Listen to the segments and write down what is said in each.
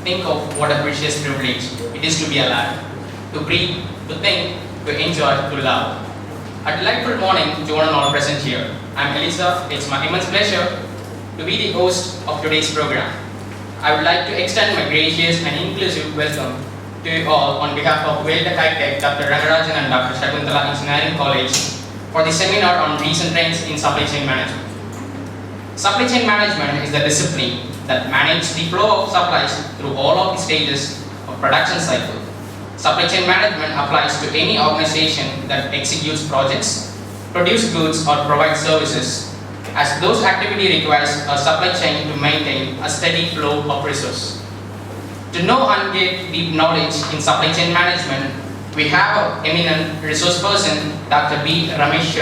think of what a precious privilege it is to be alive, to breathe, to think, to enjoy, to love. A delightful morning to one and all present here. I'm Elisa. It's my immense pleasure to be the host of today's program. I would like to extend my gracious and inclusive welcome to you all on behalf of Welltech High-Tech, Dr. Rangarajan and Dr. Shakuntala Engineering College for the seminar on recent trends in supply chain management. Supply chain management is the discipline that manages the flow of supplies through all of the stages of production cycle. Supply chain management applies to any organization that executes projects, produces goods or provides services, as those activity requires a supply chain to maintain a steady flow of resources. To know and get deep knowledge in supply chain management, we have an eminent resource person, Dr. B. Ramesh,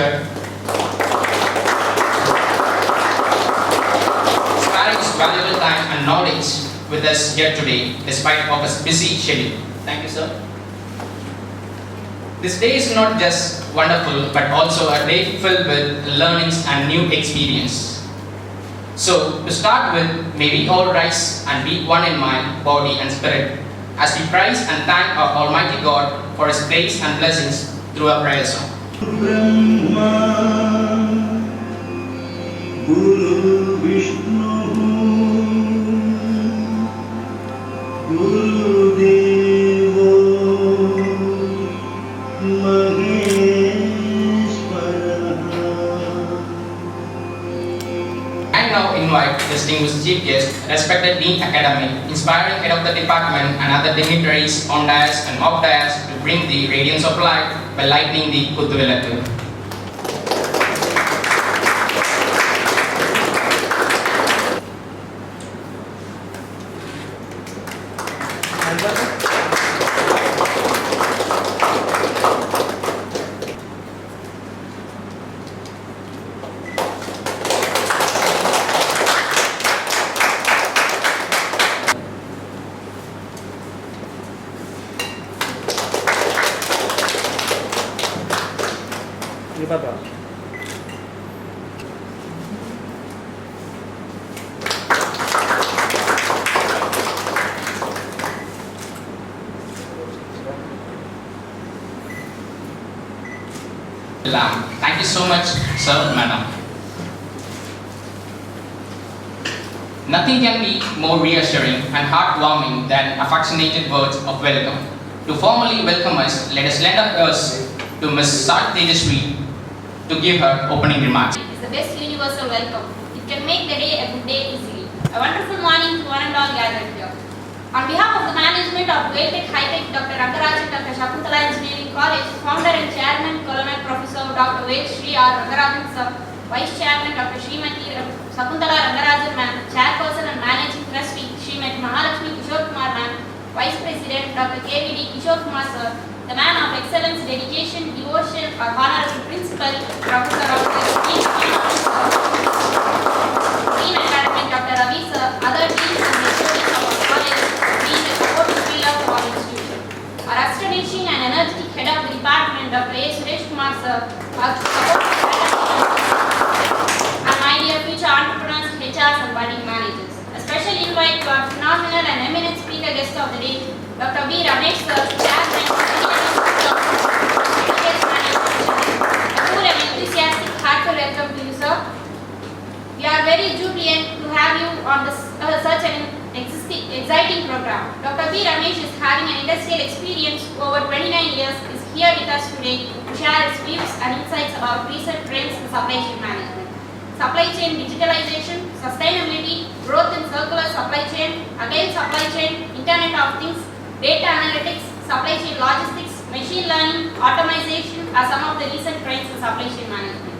sparing his valuable time and knowledge with us here today, despite of his busy schedule. Thank you, sir. This day is not just wonderful, but also a day filled with learnings and new experience. So, to start with, may we all rise and be one in mind, body and spirit, as we praise and thank our Almighty God for His grace and blessings through our prayer song. Guru Vishnu, Guru Devo, I now invite distinguished chief guest, respected Dean Academy, inspiring head of the department and other dignitaries on dais and off dais to bring the radiance of light by lighting the Kuthuvilakku. Thank you so much, sir, madam. Nothing can be more reassuring and heartwarming than affectionate words of welcome. To formally welcome us, let us lend our ears to Ms. Sat Tejaswi to give her opening remarks. It is the best universal welcome. It can make the day a good day easily. A wonderful morning to one and all gathered here. On behalf of the management of Welltech High-Tech, Dr. Rangarajan, Dr. Shakuntala Engineering College, founder and chairman, Colonel Professor Dr. Ved Sri R. Rangarajan sir, Vice Chairman Dr. Srimati Shakuntala Rangarajan ma'am, Chairperson and Managing Trustee Srimati Mahalakshmi Kishore Kumar ma'am, Vice President Dr. KVD Kishore Kumar sir, the man of excellence, dedication, devotion, our honorable principal, Professor of Dean Academy Dr. Ravi sir, other deans and lecturers of our college, being the supportive pillar of our institution. Our astonishing and energetic head of the department, Dr. A. Suresh Kumar sir, our supportive and my dear future entrepreneurs, HRs and budding managers. A special invite to our phenomenal and eminent speaker guest of the day, Dr. B. Ramesh sir, Chairman, a cool and enthusiastic heartfelt welcome to you, sir. We are very jubilant to have you on such an exciting program. Dr. B. Ramesh is having an industrial experience over 29 years, is here with us today to share his views and insights about recent trends in supply chain management. Supply chain digitalization, sustainability, growth in circular supply chain, again supply chain, Internet of Things, data analytics, supply chain logistics, machine learning, automation are some of the recent trends in supply chain management.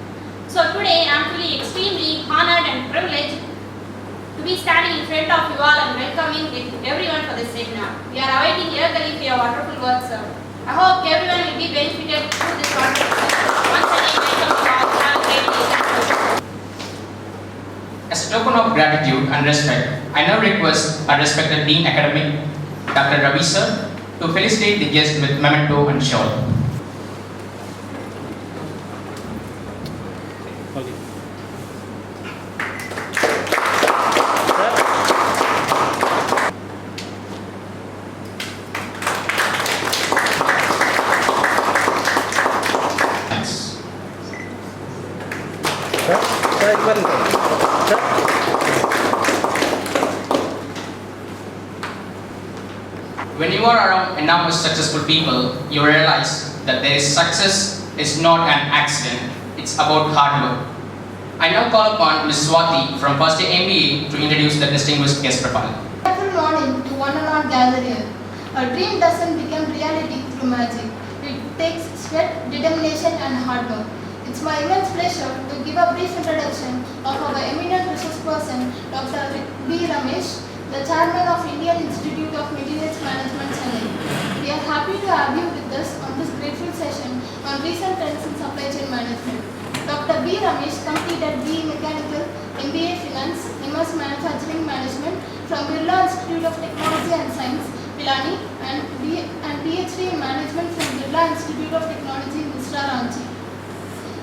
So today I am feeling extremely honored and privileged to be standing in front of you all and welcoming everyone for this seminar. We are awaiting eagerly for your wonderful work, sir. I hope everyone will be benefited through this wonderful session. Once again, welcome to all. Have a great day. As a token of gratitude and respect, I now request our respected Dean Academic, Dr. Ravi sir, to felicitate the guest with memento and shawl. When you are around enormous successful people, you realize that their success is not an accident, it's about hard work. I now call upon Ms. Swati from First Year MBA to introduce the distinguished guest profile. Good morning to one and all gathered here. A dream doesn't become reality through magic. It takes sweat, determination and hard work. It's my immense pleasure to give a brief introduction of our eminent resource person, Dr. B. Ramesh, the chairman of Indian Institute of Materials Management, Chennai. We are happy to have you with us on this grateful session on recent trends in supply chain management. Dr. B. Ramesh completed BE Mechanical, MBA Finance, MS Manufacturing Management from Birla Institute of Technology and Science, Pilani, and PhD in Management from Birla Institute of Technology, Misra, Ranchi.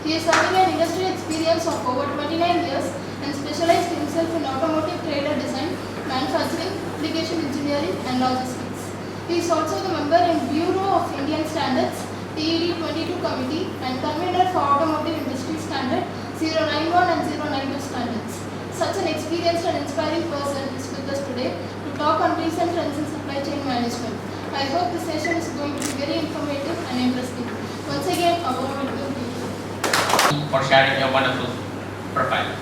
He is having an industry experience of over 29 years and specialized himself in automotive trailer design, manufacturing, application engineering, and logistics. He is also the member in Bureau of Indian Standards, TED 22 Committee, and convener for Automotive Industry Standard 091 and 092 standards. Such an experienced and inspiring person is with us today to talk on recent trends in supply chain management. I hope this session is going to be very informative and interesting. Once again, a warm welcome to you. For sharing your wonderful profile.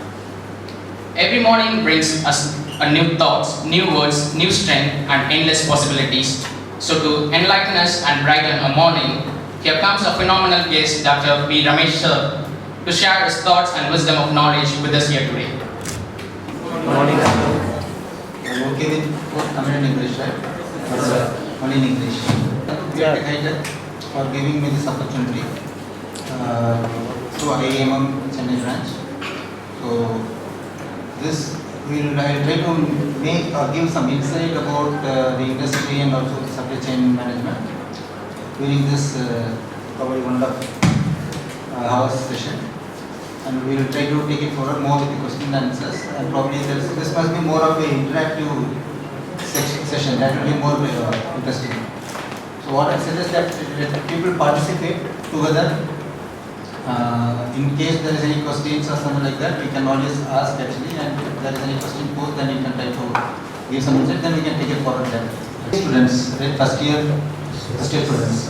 Every morning brings us a new thoughts, new words, new strength and endless possibilities. So to enlighten us and brighten our morning, here comes a phenomenal guest, Dr. B. Ramesh sir, to share his thoughts and wisdom of knowledge with us here today. Good morning, sir. I'm okay with both Tamil and English, right? Only in English. Yeah. For giving me this opportunity. So IIM Chennai branch. So this will I try to make give some insight about the industry and also the supply chain management during this probably 1.5 hours session. And we will try to take it forward more with the question and answers. And probably this must be more of an interactive session. That will be more interesting. So what I suggest that people participate together. In case there is any questions or something like that, we can always ask actually. And if there is any question posed, then you can try to give some insight. Then we can take it forward. Then students, right? First year students.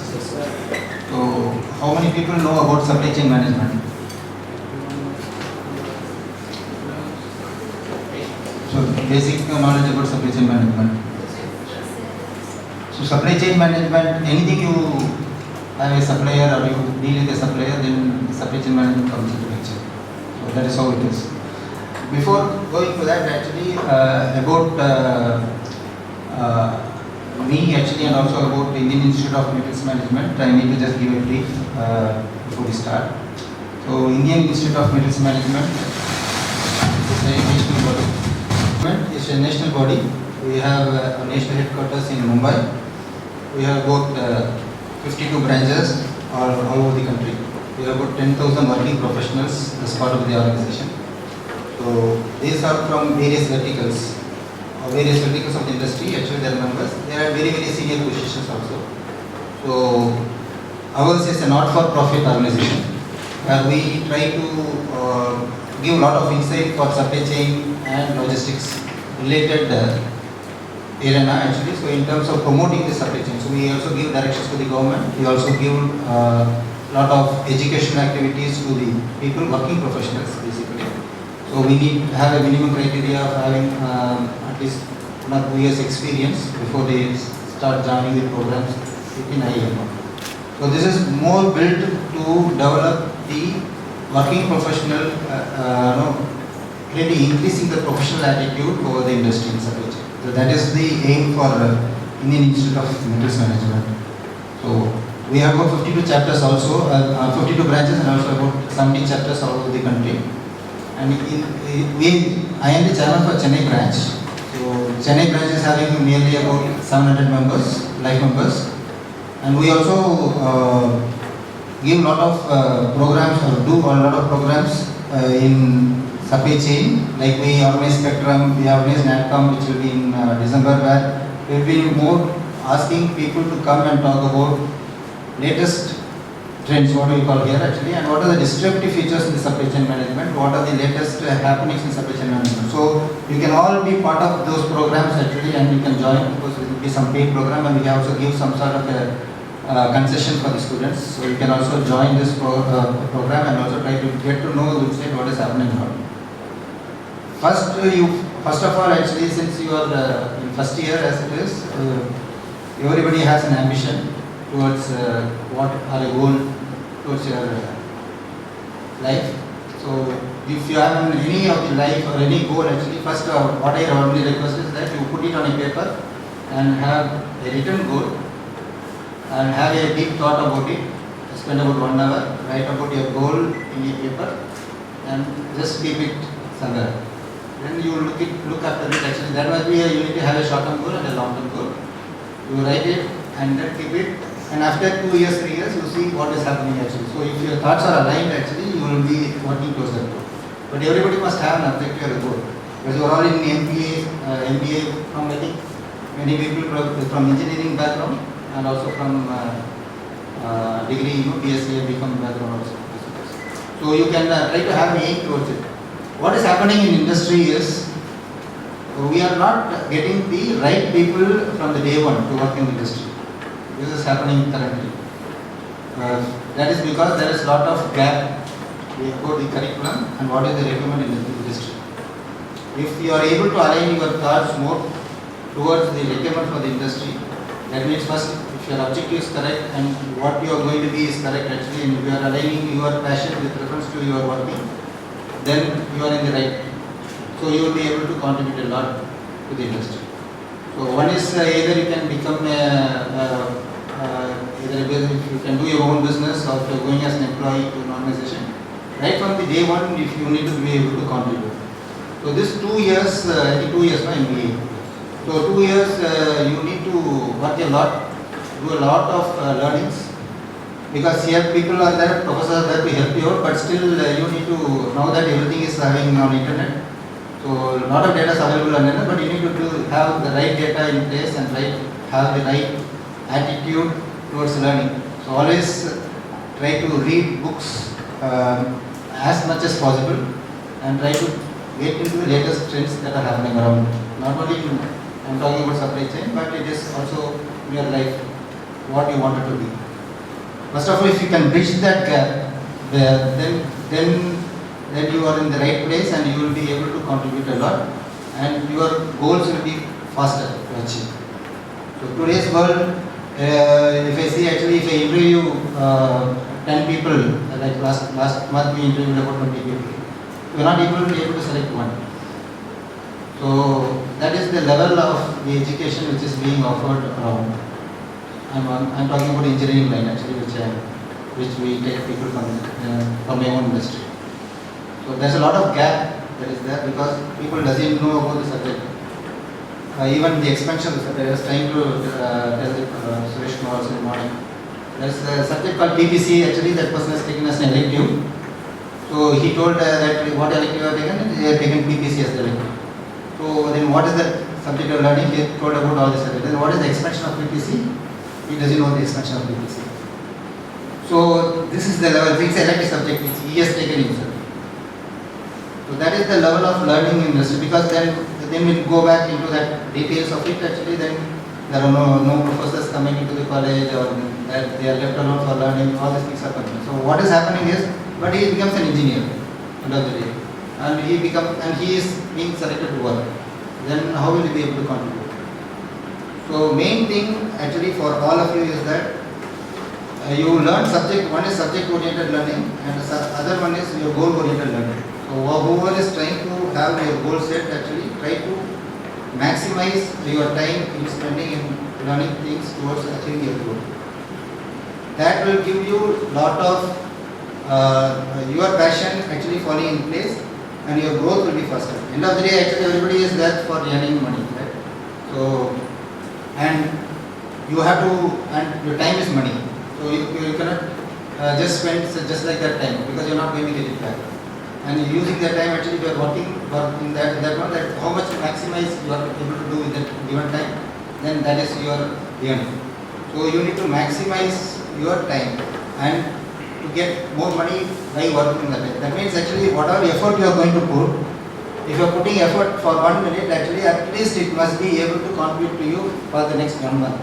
So how many people know about supply chain management? So basic knowledge about supply chain management. So supply chain management, anything you have a supplier or you deal with a supplier, then supply chain management comes into picture. So that is how it is. Before going to that, actually about me actually and also about the Indian Institute of Materials Management, I need to just give a brief before we start. So Indian Institute of Materials Management is a national body. It's a national body. We have a national headquarters in Mumbai. We have about 52 branches all over the country. We have about 10,000 working professionals as part of the organization. So these are from various verticals of the industry. Actually, they are members. They are very senior positions also. So ours is a not-for-profit organization where we try to give a lot of insight for supply chain and logistics related arena actually. So in terms of promoting the supply chain, so we also give directions to the government. We also give lot of educational activities to the people, working professionals basically. So we need to have a minimum criteria of having at least 1 or 2 years experience before they start joining the programs within IIM. So this is more built to develop the working professional, really increasing the professional attitude over the industry in supply chain. So that is the aim for Indian Institute of Materials Management. So we have about 52 chapters also, 52 branches and also about 70 chapters all over the country. And I am the chairman for Chennai branch. So Chennai branch is having nearly about 700 members, life members. And we also give a lot of programs or do a lot of programs in supply chain. Like we organize Spectrum, we organize NATCOM, which will be in December, where we will be more asking people to come and talk about latest trends, what we call here actually, and what are the disruptive features in the supply chain management, what are the latest happenings in supply chain management. So you can all be part of those programs actually, and you can join, of course, with be some paid program, and we also give some sort of a concession for the students. So you can also join this program and also try to get to know the website what is happening now. First of all, actually, since you are in first year as it is, everybody has an ambition towards what are a goal towards your life. So if you have any of the life or any goal, actually, first what I only request is that you put it on a paper and have a written goal and have a deep thought about it. Spend about 1 hour, write about your goal in a paper and just keep it somewhere. Then you look after it. Actually, that must be you need to have a short-term goal and a long-term goal. You write it and then keep it. And after 2 years, 3 years, you see what is happening actually. So if your thoughts are aligned, actually, you will be working towards that goal. But everybody must have an objective or a goal. Because you are all in MBA from I think many people from engineering background and also from degree, BSc, BCom background also. So you can try to have an aim towards it. What is happening in industry is we are not getting the right people from the day one to work in the industry. This is happening currently. That is because there is a lot of gap about the curriculum and what is the requirement in the industry. If you are able to align your thoughts more towards the requirement for the industry, that means first if your objective is correct and what you are going to be is correct actually, and you are aligning your passion with reference to your working, then you are in the right. So you will be able to contribute a lot to the industry. So one is either you can become if you can do your own business or if you are going as an employee to an organization. Right from the day one, if you need to be able to contribute. So this 2 years, I think 2 years no MBA. So 2 years you need to work a lot, do a lot of learnings. Because here people are there, professors are there to help you out, but still you need to, now that everything is having on internet, so a lot of data is available on internet, but you need to have the right data in place and have the right attitude towards learning. So always try to read books as much as possible and try to get into the latest trends that are happening around. Not only I'm talking about supply chain, but it is also in your life, what you wanted to be. First of all, if you can bridge that gap, then you are in the right place and you will be able to contribute a lot and your goals will be faster to achieve. So today's world, if I see actually if I interview 10 people, like last month we interviewed about 20 people, we are not able to select one. So that is the level of the education which is being offered around. I'm talking about engineering line actually, which we take people from my own industry. So there's a lot of gap that is there because people doesn't know about the subject. Even the expansion of the subject, I was trying to tell Suresh Kumar also in the morning. There's a subject called PPC, actually that person has taken as an elective. So he told that what elective you have taken, they have taken PPC as the elective. So then what is the subject you are learning? He told about all this subject. Then what is the expansion of PPC? He doesn't know the expansion of PPC. So this is the level, it's an elective subject which he has taken himself. So that is the level of learning in industry because then we'll go back into that details of it actually, then there are no professors coming into the college or that they are left alone for learning, all these things are coming. So what is happening is, but he becomes an engineer end of the day and he is being selected to work. Then how will he be able to contribute? So main thing actually for all of you is that you learn subject, one is subject oriented learning and the other one is your goal oriented learning. So whoever is trying to have your goal set actually try to maximize your time in spending in learning things towards achieving your goal. That will give you lot of your passion actually falling in place and your growth will be faster. End of the day actually everybody is there for earning money, right? So and you have to, and your time is money. So you cannot just spend just like that time because you are not going to get it back. And using that time actually you are working in that one, that how much maximize you are able to do with that given time, then that is your earning. So you need to maximize your time and to get more money by working that time. That means actually whatever effort you are going to put, If you are putting effort for 1 minute, actually at least it must be able to contribute to you for the next 1 month.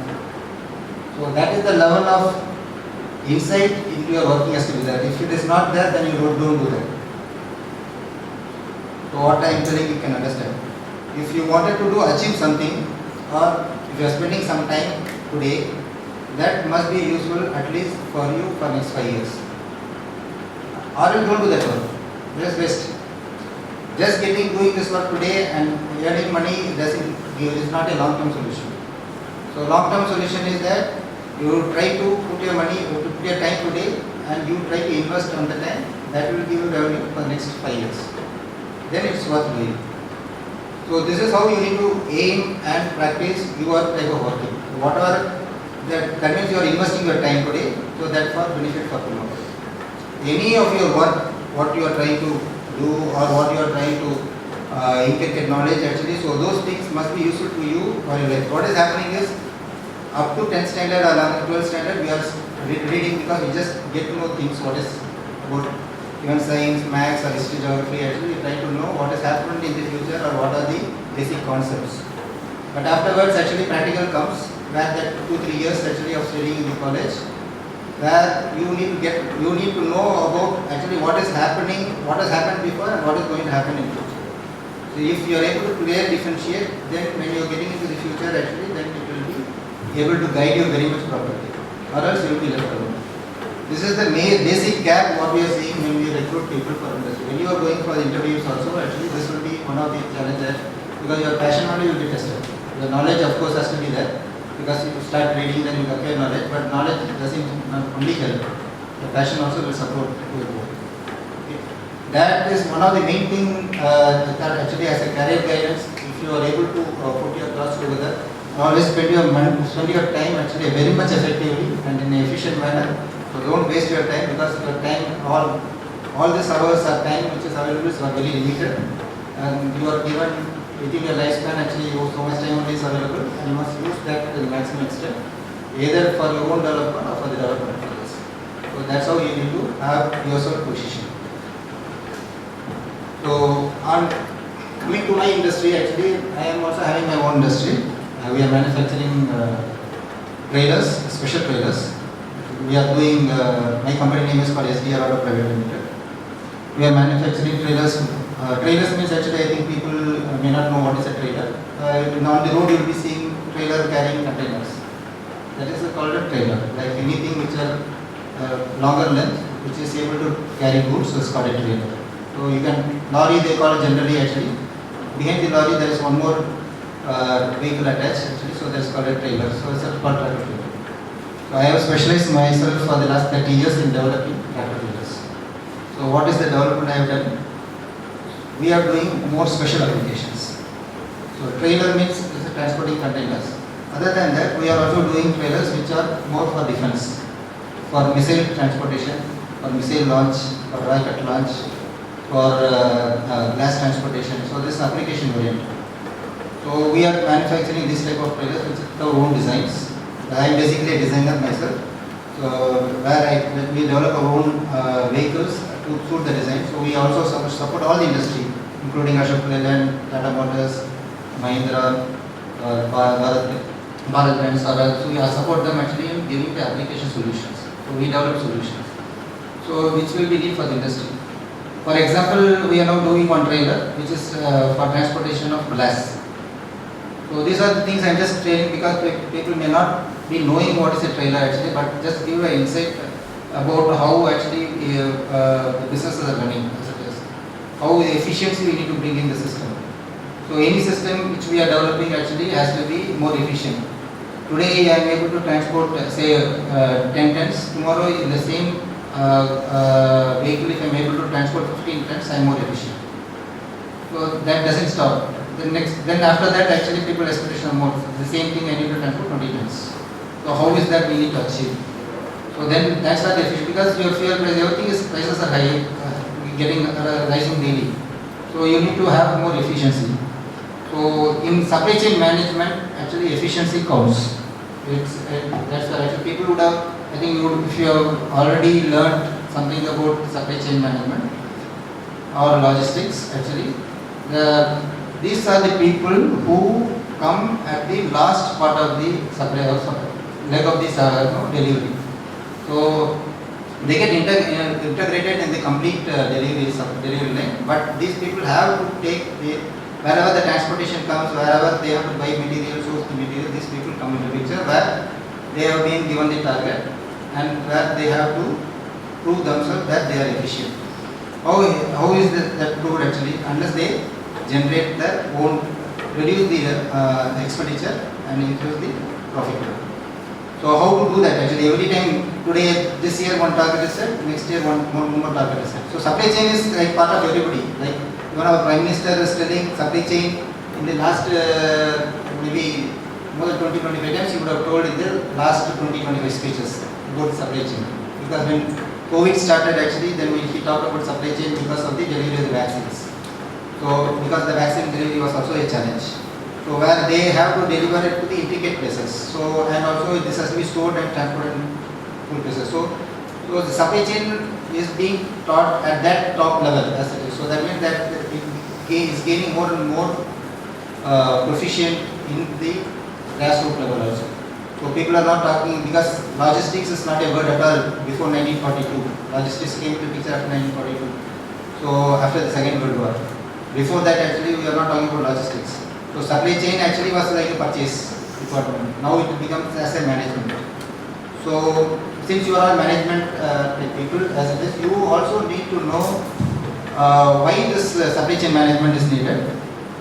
So that is the level of insight into your working has to be there. If it is not there, then you don't do that. So what I am telling you can understand. If you wanted to achieve something, or if you are spending some time today, that must be useful at least for you for next 5 years. Or you don't do that work. Just waste. Just doing this work today and earning money is not a long-term solution. So long-term solution is that you try to put your time today and you try to invest on the time that will give you revenue for the next 5 years. Then it's worth doing. So this is how you need to aim and practice your type of working. Whatever that means you are investing your time today, so that for benefit for tomorrow. Any of your work, what you are trying to do or what you are trying to inculcate knowledge actually, so those things must be useful to you for your life. What is happening is, up to 10th standard or 12th standard, we are reading because we just get to know things, what is about even science, maths or history, geography. Actually, we try to know what has happened in the future or what are the basic concepts. But afterwards, actually, practical comes, where that 2-3 years actually of studying in the college, where you need to know about actually what is happening, what has happened before and what is going to happen in the future. So if you are able to clearly differentiate, then when you are getting into the future actually, then it will be able to guide you very much properly, or else you will be left alone. This is the basic gap what we are seeing when we recruit people for industry. When you are going for interviews also, actually this will be one of the challenges, because your passion only will be tested. The knowledge of course has to be there, because if you start reading then you acquire knowledge, but knowledge doesn't only help. The passion also will support your work. Okay. That is one of the main thing that actually as a career guidance, if you are able to put your thoughts together, always spend your time actually very much effectively and in an efficient manner. So don't waste your time, because your time, all these hours are time which is available are very limited, and you are given within your lifespan actually so much time only is available, and you must use that to the maximum extent, either for your own development or for the development of others. So that's how you need to have yourself positioned. So on coming to my industry, actually I am also having my own industry. We are manufacturing trailers, special trailers. We are doing, my company name is called SDR Auto Private Limited. We are manufacturing trailers. Trailers means actually I think people may not know what is a trailer. On the road you will be seeing trailer carrying containers. That is called a trailer. Like anything which are longer length, which is able to carry goods, so it's called a trailer. So you can, lorry they call it generally actually. Behind the lorry there is one more vehicle attached actually, so that's called a trailer. So it's called tractor trailer. So I have specialized myself for the last 30 years in developing tractor trailers. So what is the development I have done? We are doing more special applications. So trailer means transporting containers. Other than that, we are also doing trailers which are more for defense, for missile transportation, for missile launch, for rocket launch, for gas transportation. So this is application oriented. So we are manufacturing this type of trailers which are our own designs. I am basically a designer myself. So where we develop our own vehicles to suit the design. So we also support all the industry, including Ashok Leyland, Tata Motors, Mahindra, Bharat Benz. So we support them actually in giving the application solutions. So we develop solutions. So which will be need for the industry. For example, we are now doing one trailer which is for transportation of glass. So these are the things I am just saying because people may not be knowing what is a trailer actually, but just give an insight about how actually the businesses are running, how the efficiency we need to bring in the system. So any system which we are developing actually has to be more efficient. Today I am able to transport say 10 tons, tomorrow in the same vehicle if I am able to transport 15 tons, I am more efficient. So that doesn't stop. Then after that actually people expectation are more. The same thing I need to transport 20 tons. So how is that we need to achieve? So then that's not efficient because your fuel price, everything is prices are high, getting rising daily. So you need to have more efficiency. So in supply chain management actually efficiency counts. That's actually people would have, I think if you have already learned something about supply chain management or logistics actually, These are the people who come at the last part of the supply or leg of this delivery. So they get integrated in the complete delivery line, but these people have to take wherever the transportation comes, wherever they have to buy material, source the material, these people come into picture where they have been given the target and where they have to prove themselves that they are efficient. How is that proved actually? Unless they generate their own, reduce the expenditure and increase the profit. So how to do that actually? Every time, today, this year one target is set, next year one more target is set. So supply chain is like part of everybody. Like even our Prime Minister is telling supply chain in the last maybe more than 20-25 times he would have told in the last 20-25 speeches about supply chain. Because when COVID started actually, then he talked about supply chain because of the delivery of the vaccines. So because the vaccine delivery was also a challenge. So where they have to deliver it to the intricate places. So and also this has to be stored and transported in full places. So the supply chain is being taught at that top level as it is. So that means that it is gaining more and more proficient in the grassroots level also. So people are not talking, because logistics is not a word at all before 1942. Logistics came to picture after 1942. So after the Second World War. Before that actually we are not talking about logistics. So supply chain actually was like a purchase department. Now it becomes as a management. So since you are management people as it is, you also need to know why this supply chain management is needed,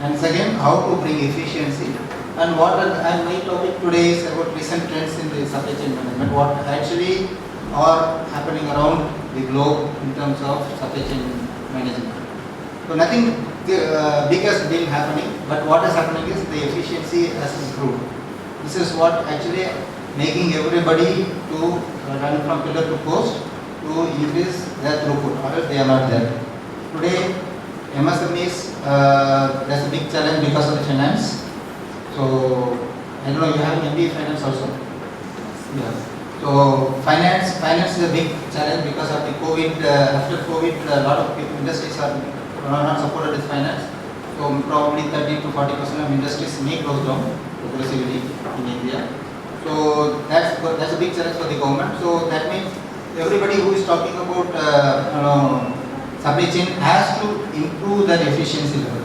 and second, how to bring efficiency, and and my topic today is about recent trends in the supply chain management, what actually are happening around the globe in terms of supply chain management. So nothing big has been happening, but what is happening is the efficiency has improved. This is what actually making everybody to run from pillar to post to increase their throughput, or else they are not there. Today, MSMEs, there's a big challenge because of the finance. So, I don't know, you have MBA finance also? Yeah. So, finance is a big challenge because of the COVID. After COVID, a lot of people, industries are not supported with finance. So, probably 30 to 40% of industries may close down progressively in India. So, that's a big challenge for the government. So, that means everybody who is talking about supply chain has to improve their efficiency level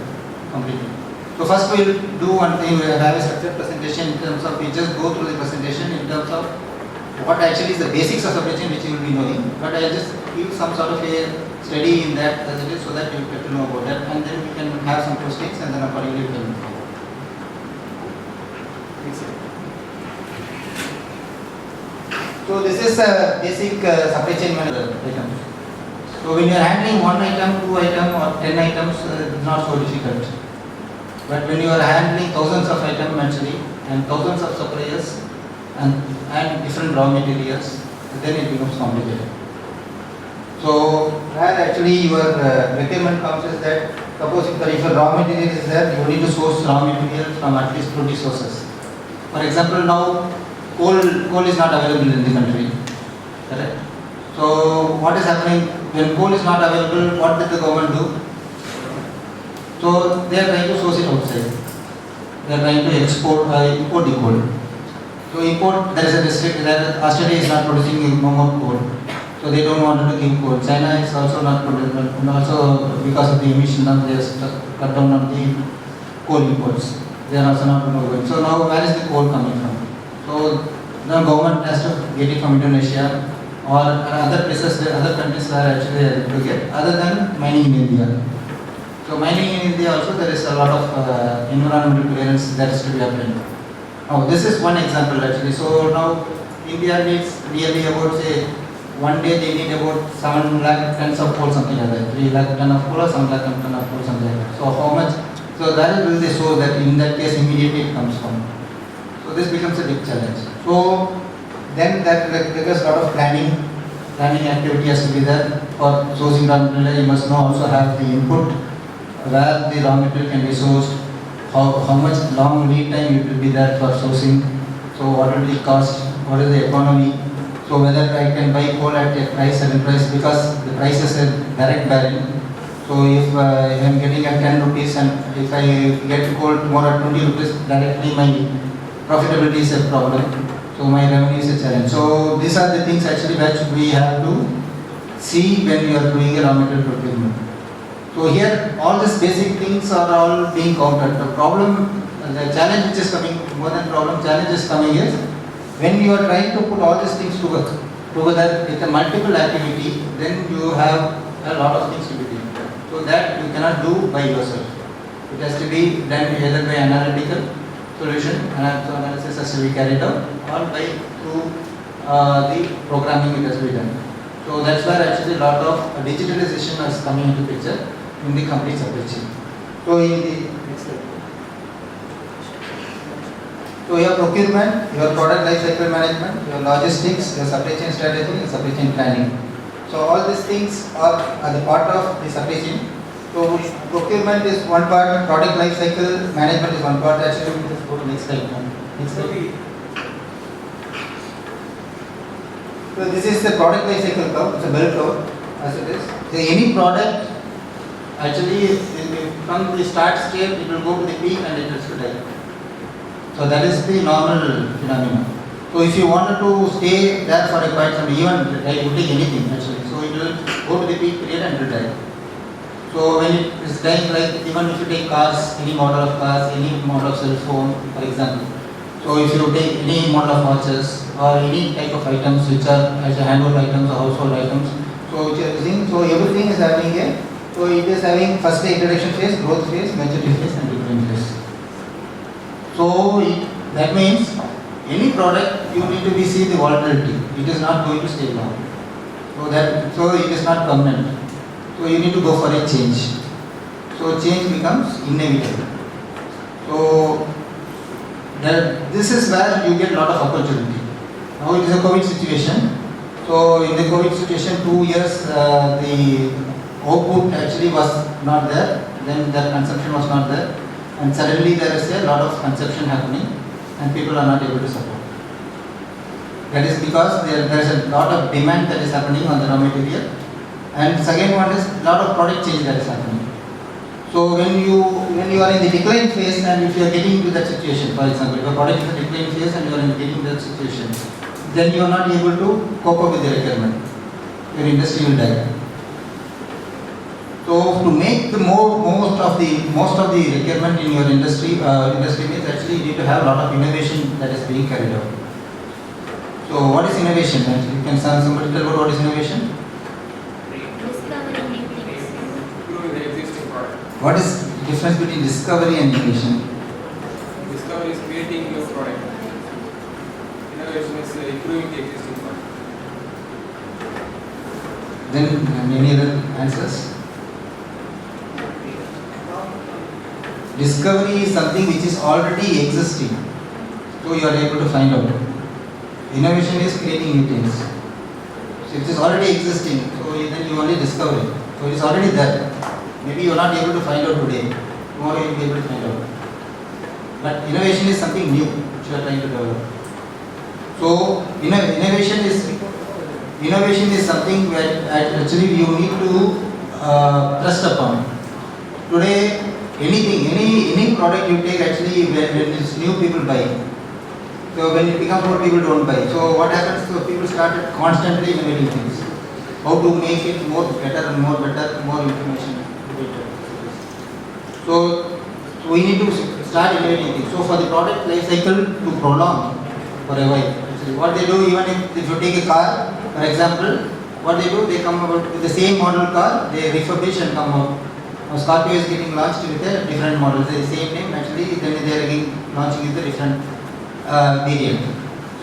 completely. So first we will do one thing, we will have a structured presentation in terms of, we just go through the presentation in terms of what actually is the basics of supply chain which you will be knowing, but I will just give some sort of a study in that as it is so that you will get to know about that, and then we can have some questions and then accordingly we can move forward. So this is a basic supply chain management item. So when you are handling one item, two items or 10 items, it's not so difficult. But when you are handling thousands of items actually and thousands of suppliers and different raw materials, then it becomes complicated. So where actually your requirement comes is that, suppose if a raw material is there, you need to source raw material from at least 20 sources. For example, now coal is not available in the country, correct? So what is happening when coal is not available? What did the government do? So they are trying to source it outside. They are trying to import the coal. So import, there is a restriction that Australia is not producing more coal. So they don't want to give coal. China is also not producing, and also because of the emission, they have cut down on the coal imports. They are also not moving. So now where is the coal coming from? So the government has to get it from Indonesia or other places, other countries where actually they are able to get, other than mining in India. So mining in India also there is a lot of environmental clearance that is to be obtained. Now this is one example actually. So now India needs nearly about, say, one day they need about 7 lakh tons of coal, something like that. 3 lakh tons of coal or 7 lakh tons of coal, something like that. So how much? So that will they show that in that case immediately it comes from. So this becomes a big challenge. So then that requires a lot of planning activity has to be there. For sourcing raw material, you must know also have the input, where the raw material can be sourced, how much long lead time it will be there for sourcing, so what will be the cost, what is the economy, so whether I can buy coal at a price, certain price, because the price is a direct bearing. So if I am getting at 10 rupees and if I get gold more at 20 rupees, directly my profitability is a problem. So my revenue is a challenge. So these are the things actually which we have to see when we are doing a raw material procurement. So here all these basic things are all being counted. The problem, the challenge which is coming, more than problem, challenge is coming is when you are trying to put all these things together with a multiple activity, then you have a lot of things to be done. So that you cannot do by yourself. It has to be done either by analytical solution, analysis has to be carried out, or by through the programming it has to be done. So that's where actually a lot of digitalization is coming into picture in the complete supply chain. So in the next slide. So your procurement, your product life cycle management, your logistics, your supply chain strategy, and supply chain planning. So all these things are the part of the supply chain. So procurement is one part, product life cycle management is one part. Actually, we just go to next slide. Next slide. So this is the product life cycle curve. It's a bell curve as it is. So any product actually from the start state it will go to the peak and it will die. So that is the normal phenomenon. So if you wanted to stay there for a quite some even like you take anything actually, so it will go to the peak period and will die. So when it is dying, like even if you take cars, any model of cars, any model of cell phone, for example. So if you take any model of watches or any type of items which are as a handwork items or household items, so which are using, so everything is having a, so it is having first the introduction phase, growth phase, maturity phase, and decline phase. So that means any product you need to be see the volatility. It is not going to stay long. So it is not permanent. So you need to go for a change. So change becomes inevitable. So this is where you get a lot of opportunity. Now it is a COVID situation. So in the COVID situation, 2 years the output actually was not there. Then the consumption was not there, and suddenly there is a lot of consumption happening, and people are not able to support. That is because there is a lot of demand that is happening on the raw material, and second one is a lot of product change that is happening. So when you are in the decline phase and if you are getting into that situation, for example, if a product is in the decline phase and you are getting into that situation, then you are not able to cope up with the requirement. Your industry will die. So to make the most of the requirement in your industry means actually you need to have a lot of innovation that is being carried out. So what is innovation? You can somebody tell what is innovation? Improving the existing product. What is the difference between discovery and innovation? Discovery is creating new product. Innovation is improving the existing product. Then any other answers? Discovery is something which is already existing, so you are able to find out. Innovation is creating new things. So it is already existing, so then you only discover it. So it is already there. Maybe you are not able to find out today, tomorrow you will be able to find out. But innovation is something new which you are trying to develop. So innovation is something where actually you need to trust upon. Today, any product you take actually when it's new, people buy. So when it becomes old, people don't buy. So what happens? So people started constantly innovating things. How to make it more better, more information. So we need to start innovating things. So for the product life cycle to prolong for a while. Actually, what they do, even if you take a car, for example, what they do, they come out with the same model car, they refurbish and come out. Now Scorpio is getting launched with a different model, the same name actually, then they are again launching with a different variant.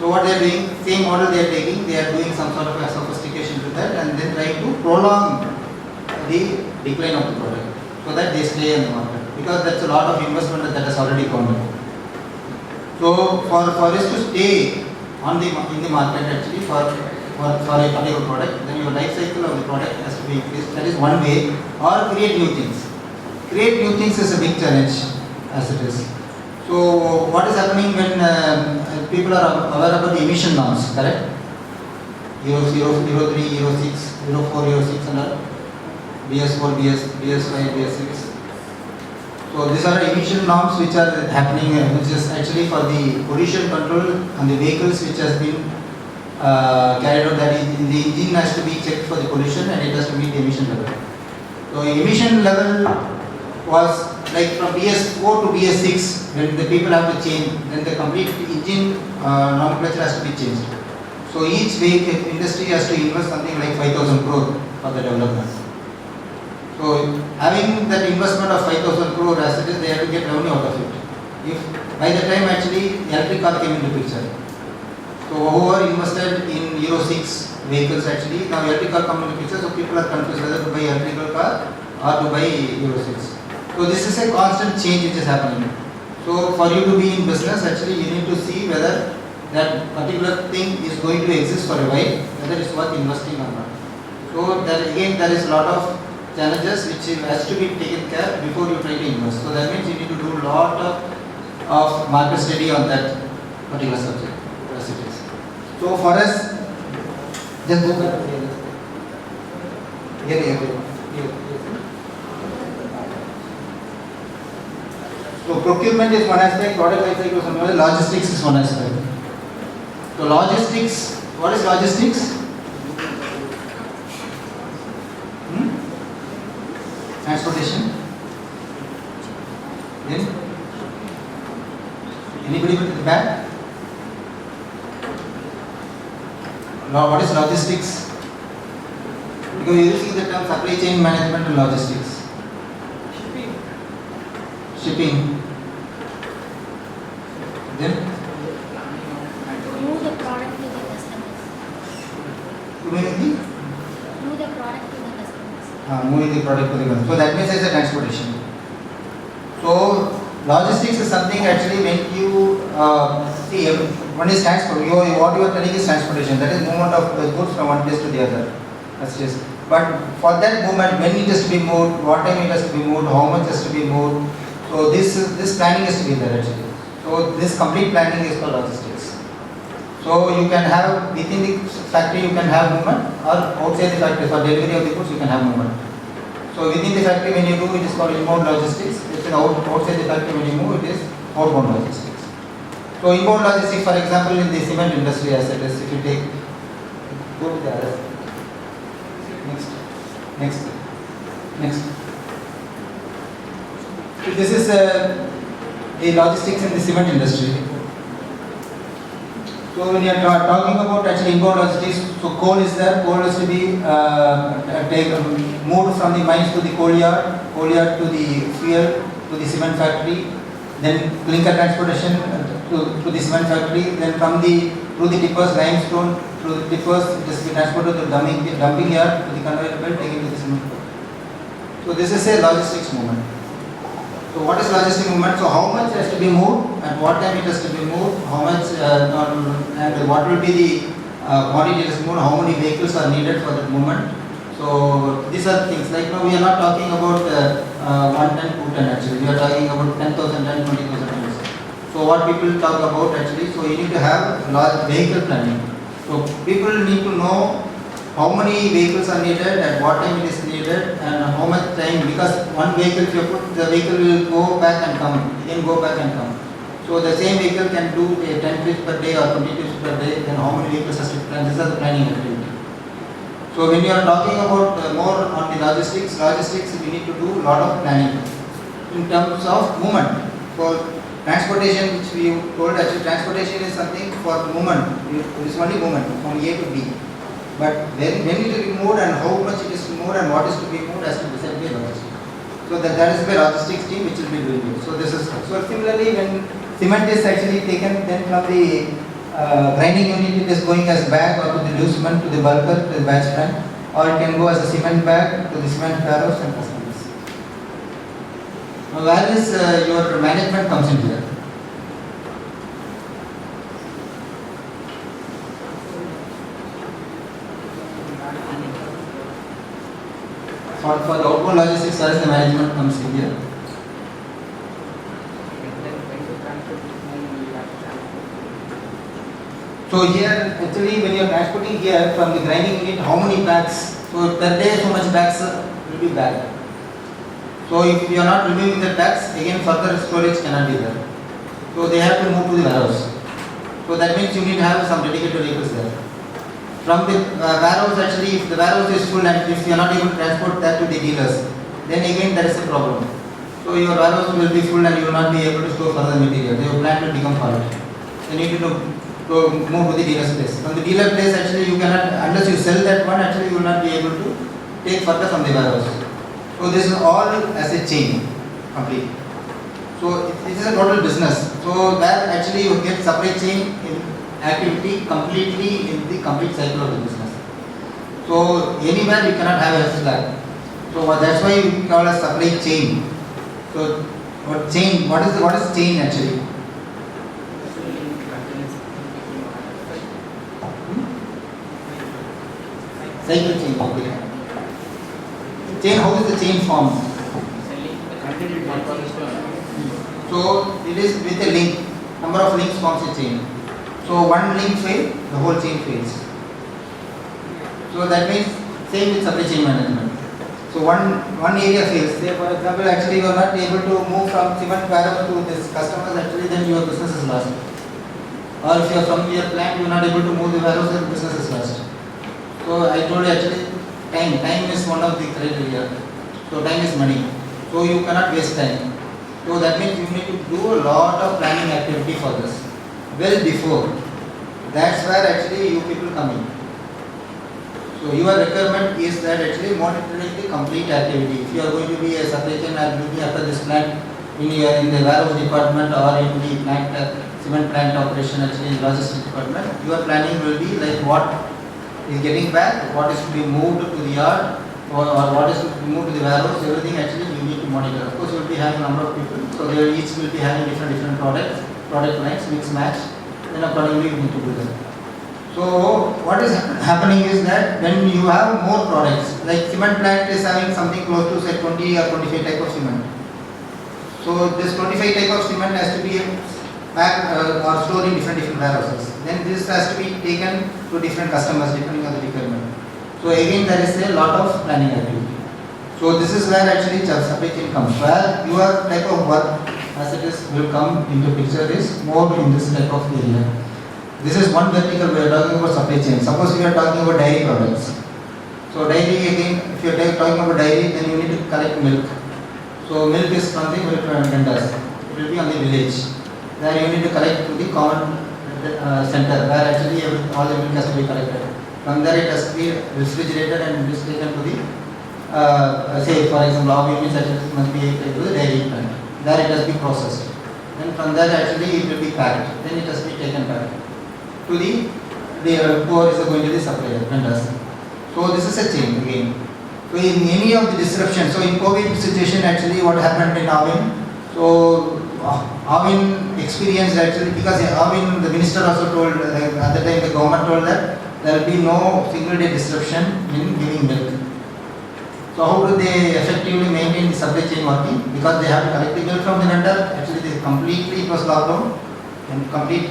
So what they are doing, same model they are taking, they are doing some sort of a sophistication to that and then trying to prolong the decline of the product so that they stay in the market, because that's a lot of investment that has already gone in. So for us to stay in the market actually for a particular product, then your life cycle of the product has to be increased. That is one way. Or create new things. Create new things is a big challenge as it is. So what is happening when people are aware about the emission norms, correct? Euro 0, Euro 3, Euro 6, Euro 4, Euro 6 and all. BS4, BS5, BS6. So these are emission norms which are happening, which is actually for the pollution control on the vehicles which has been carried out, that is, the engine has to be checked for the pollution and it has to meet the emission level. So emission level was like from BS4 to BS6, when the people have to change, then the complete engine nomenclature has to be changed. So each vehicle industry has to invest something like 5,000 crore for the development. So having that investment of 5,000 crore as it is, they have to get revenue out of it. If by the time actually electric car came into picture, so whoever invested in Euro 6 vehicles actually, now electric car come into picture, so people are confused whether to buy electrical car or to buy Euro 6. So this is a constant change which is happening. So for you to be in business, actually you need to see whether that particular thing is going to exist for a while, whether it's worth investing or not. So there again there is a lot of challenges which has to be taken care before you try to invest. So that means you need to do a lot of market study on that particular subject as it is. So for us, just go back to the other. Here. So procurement is one aspect, product life cycle is another, logistics is one aspect. So logistics, what is logistics? Transportation. Then anybody with the back? Now what is logistics? Because you are using the term supply chain management and logistics. Shipping. Then Move the product to the customers. moving Move the product to the customers. the product to the customer. So that means it's a transportation. So logistics is something actually when you see one is transport. What you are telling is transportation. That is movement of the goods from one place to the other. That's just. But for that movement, when it has to be moved, what time it has to be moved, how much has to be moved. So this planning is to be there actually. So this complete planning is called logistics. So you can have within the factory you can have movement, or outside the factory for delivery of the goods you can have movement. So within the factory when you do it is called inbound logistics. If outside the factory when you move it is outbound logistics. So inbound logistics, for example, in the cement industry as it is, if you take go to the other. Next. So this is the logistics in the cement industry. So when you are talking about actually inbound logistics, so coal is there. Coal is to be moved from the mines to the coal yard to the fuel to the cement factory, then clinker transportation to the cement factory, then through the tippers, limestone through the tippers, it is to be transported to the dumping yard to the conveyor belt taken to the cement factory. So this is a logistics movement. So what is logistic movement? So how much has to be moved, at what time it has to be moved, how much and what will be the quantity it is moved, how many vehicles are needed for that movement. So these are things like now we are not talking about 1 ton, 2 ton actually, we are talking about 10,000 ton, 20,000 tons. So what people talk about actually, so you need to have large vehicle planning. So people need to know how many vehicles are needed, at what time it is needed, and how much time, because one vehicle if you put, the vehicle will go back and come, again go back and come. So the same vehicle can do 10 trips per day or 20 trips per day, then how many vehicles has to plan? These are the planning activity. So when you are talking about more on the logistics we need to do a lot of planning in terms of movement. For transportation, which we told actually transportation is something for movement, it is only movement from A to B. But when it will be moved and how much it is to move and what is to be moved has to be decided by logistics. So that is the logistics team which will be doing it. So this is so similarly when cement is actually taken then from the grinding unit, it is going as bag or to the loose cement to the bulker to the batch plant, or it can go as a cement bag to the cement warehouse and customers. Now where is your management comes in here? For the outbound logistics, where is the management comes in here? So here, actually when you are transporting here from the grinding unit, how many bags? So per day so much bags will be bad. So if you are not removing the tags, again further storage cannot be there. So they have to move to the warehouse. So that means you need to have some dedicated vehicles there. From the warehouse, actually, if the warehouse is full and if you are not able to transport that to the dealers, then again there is a problem. So your warehouse will be full and you will not be able to store further material. Your plant will become fault. Then you need to move to the dealer's place. From the dealer place, actually, you cannot, unless you sell that one, actually you will not be able to take further from the warehouse. So this is all as a chain, complete. So it is a total business. So that actually you get supply chain in activity completely in the complete cycle of the business. So anywhere you cannot have a slack. So that's why we call a supply chain. So what chain? What is chain actually? Cycle chain. Okay. Chain. How is the chain formed? So it is with a link. Number of links forms a chain. So one link fails, the whole chain fails. So that means same with supply chain management. So one area fails. Say for example, actually you are not able to move from cement warehouse to this customers. Actually, then your business is lost. Or if you are from your plant, you are not able to move the warehouse, then business is lost. So I told you actually time is one of the criteria. So time is money. So you cannot waste time. So that means you need to do a lot of planning activity for this. Well before. That's where actually you people come in. So your requirement is that actually monitoring the complete activity. If you are going to be a supply chain or looking after this plant in the warehouse department or in the plant cement plant operation, actually in logistics department, your planning will be like what is getting back, what is to be moved to the yard, or what is to be moved to the warehouse. Everything actually you need to monitor. Of course, you will be having a number of people, so they each will be having different products, product lines, mix match. Then accordingly you need to do that. So what is happening is that when you have more products, like cement plant is having something close to say 20 or 25 type of cement. So this 25 type of cement has to be packed or stored in different warehouses. Then this has to be taken to different customers depending on the requirement. So again there is a lot of planning activity. So this is where actually supply chain comes. Where your type of work as it is will come into picture is more in this type of area. This is one vertical we are talking about supply chain. Suppose we are talking about dairy products. So dairy again, if you are talking about dairy, then you need to collect milk. So milk is from the milk vendors. It will be on the village. There you need to collect to the common center where actually all the milk has to be collected. From there it has to be refrigerated and it is taken to the say for example raw units actually must be taken to the dairy plant. There it has to be processed. Then from there actually it will be packed. Then it has to be taken back to the whoever is going to the supplier vendors. So this is a chain again. So in any of the disruption, so in COVID situation actually what happened in Avin, so Avin experienced actually because Avin the minister also told at the time the government told that there will be no single day disruption in giving milk. So how do they effectively maintain the supply chain working? Because they have to collect the milk from the vendor. Actually they completely it was locked down and complete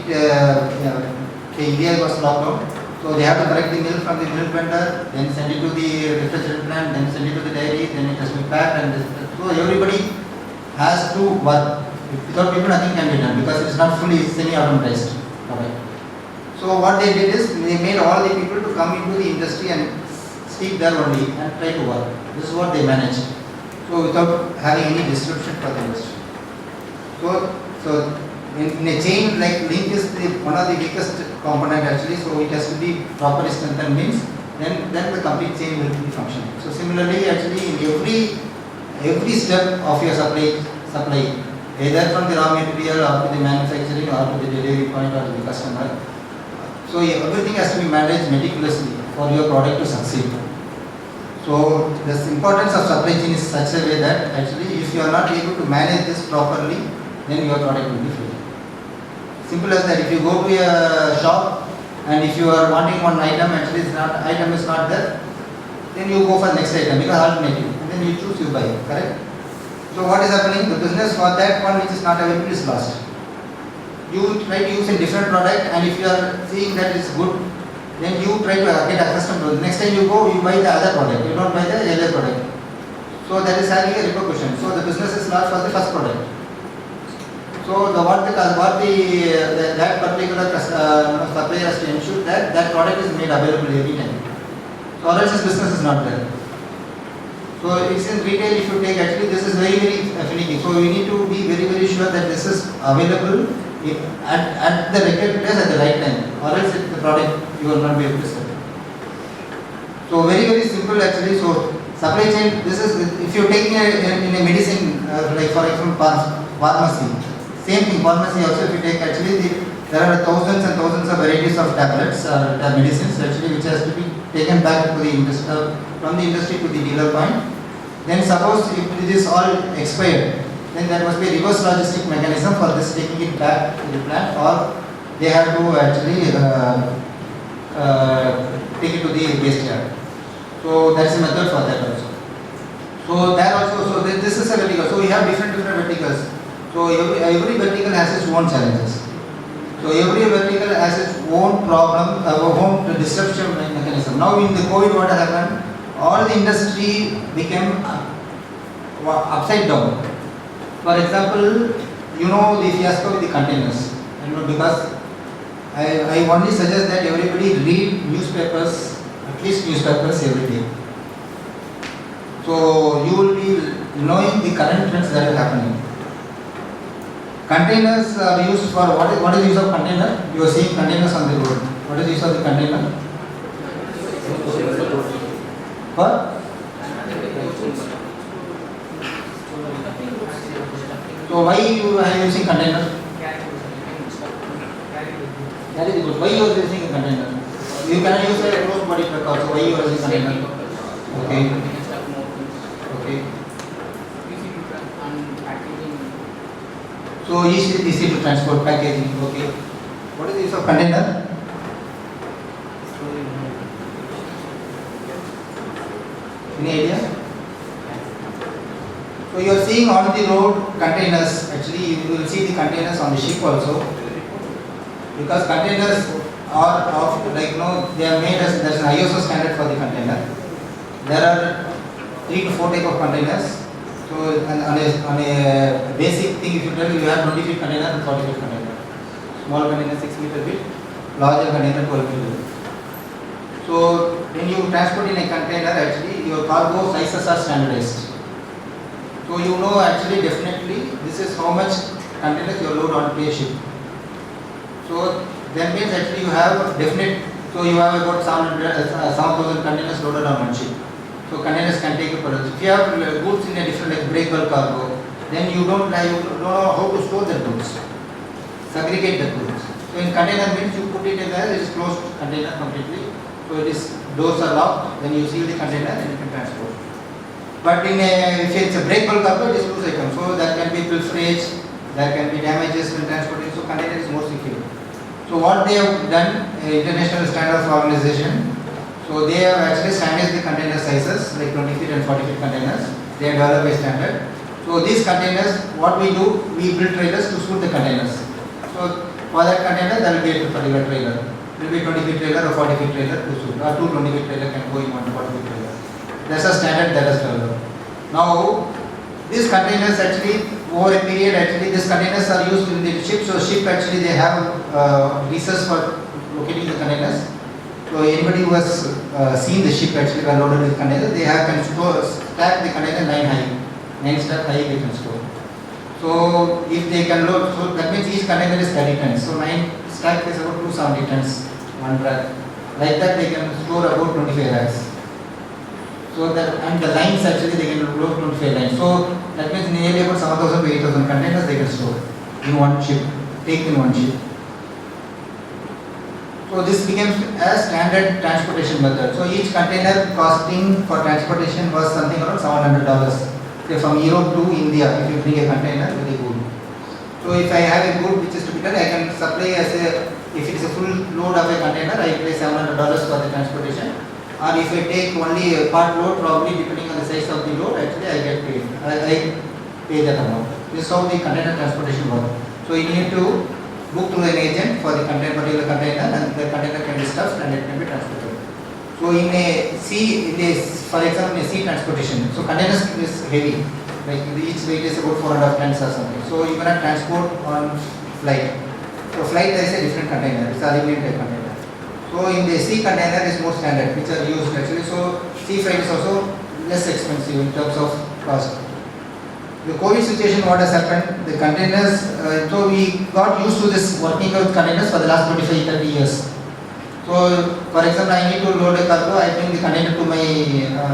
India was locked down. So they have to collect the milk from the milk vendor, then send it to the refrigerator plant, then send it to the dairy, then it has to be packed and so everybody has to work. Without people nothing can be done because it is not fully semi-automatized. Okay. So what they did is they made all the people to come into the industry and stick there only and try to work. This is what they managed. So without having any disruption for the industry. So in a chain like link is one of the weakest component actually, so it has to be properly strengthened means then the complete chain will be functioning. So similarly actually in every step of your supply either from the raw material or to the manufacturing or to the delivery point or to the customer. So everything has to be managed meticulously for your product to succeed. So the importance of supply chain is such a way that actually if you are not able to manage this properly, then your product will be failed. Simple as that. If you go to a shop and if you are wanting one item, actually item is not there, then you go for next item because alternative, and then you choose, you buy, correct? So what is happening? The business for that one which is not available is lost. You try to use a different product, and if you are seeing that it's good, then you try to get accustomed to it. Next time you go, you buy the other product. You don't buy the earlier product. So that is having a repercussion. So the business is not for the first product. So that particular supplier has to ensure that that product is made available every time. So or else his business is not there. So it's in retail. If you take, actually this is very finicky. So we need to be very sure that this is available at the required place at the right time, or else the product you will not be able to sell. So very simple actually. So supply chain, this is, if you are taking in a medicine, like for example pharmacy, same thing. Pharmacy also, if you take, actually there are thousands and thousands of varieties of tablets or medicines actually which has to be taken back to the industry, from the industry to the dealer point. Then suppose if it is all expired, then there must be a reverse logistic mechanism for this, taking it back to the plant, or they have to actually take it to the waste yard. So that's a method for that also. So there also, so this is a vertical. So we have different verticals. So every vertical has its own challenges. So every vertical has its own problem, own disruption mechanism. Now in the COVID, what happened? All the industry became upside down. For example, you know the fiasco with the containers. You know, because I only suggest that everybody read newspapers, at least newspapers every day. So you will be knowing the current trends that are happening. Containers are used for what is the use of container? You are seeing containers on the road. What is the use of the container? For? So why you are using container? That is good. Why you are using a container? You can use a closed body truck also. Why you are using container? Okay. So easy to transport, packaging. Okay. What is the use of container? Any idea? So you are seeing on the road containers. Actually, you will see the containers on the ship also, because containers are of, like, they are made as, there is an ISO standard for the container. There are 3 to 4 type of containers. So on a basic thing, if you tell, you have 20 feet container and 40 feet container. Small container 6 meter width, larger container 12 meter width. So when you transport in a container, actually your cargo sizes are standardized. So you know actually definitely this is how much containers you load on a ship. So that means actually you have definite, so you have about 7,000 containers loaded on one ship. So containers can take a product. If you have goods in a different, like break bulk cargo, then you don't know how to store the goods, segregate the goods. So in container means you put it in there, it is closed container completely. So it is, doors are locked, then you seal the container and you can transport. But if it's a break bulk cargo, it is loose item. So there can be pilferage, there can be damages when transporting. So container is more secure. So what they have done, International Standards Organization, so they have actually standardized the container sizes, like 20 feet and 40 feet containers. They have developed a standard. So these containers, what we do, we build trailers to suit the containers. So for that container, there will be a particular trailer. It will be 20 feet trailer or 40 feet trailer to suit. Or 2 20 feet trailer can go in one 40 feet trailer. That's a standard that is developed. Now, these containers actually, over a period, actually, these containers are used in the ship. So ship actually, they have recess for locating the containers. So anybody who has seen the ship actually when loaded with container, they have can stack the container 9 high, 9 stack high they can store. So if they can load, so that means each container is 30 tons. So 9 stack is about 270 tons, one rack. Like that they can store about 25 racks. So that, and the lines actually they can load 25 lines. So that means nearly about 7,000 to 8,000 containers they can store in one ship, take in one ship. So this became a standard transportation method. So each container costing for transportation was something around $700. Say from Europe to India, if you bring a container with a good. So if I have a good which is to be done, I can supply as a, if it is a full load of a container, I pay $700 for the transportation. Or if I take only a part load, probably depending on the size of the load, actually I get paid. I pay that amount. This is how the container transportation works. So you need to book through an agent for the particular container, and the container can be stuffed and it can be transported. So So in a sea, for example, in a sea transportation, so containers is heavy, like each weight is about 4.5 tons or something. So you cannot transport on flight. So flight there is a different container, it's aluminum type container. So in the sea container is more standard, which are used actually. So sea freight is also less expensive in terms of cost. The COVID situation, what has happened, the containers, so we got used to this working with containers for the last 25-30 years. So, for example, I need to load a cargo, I bring the container to my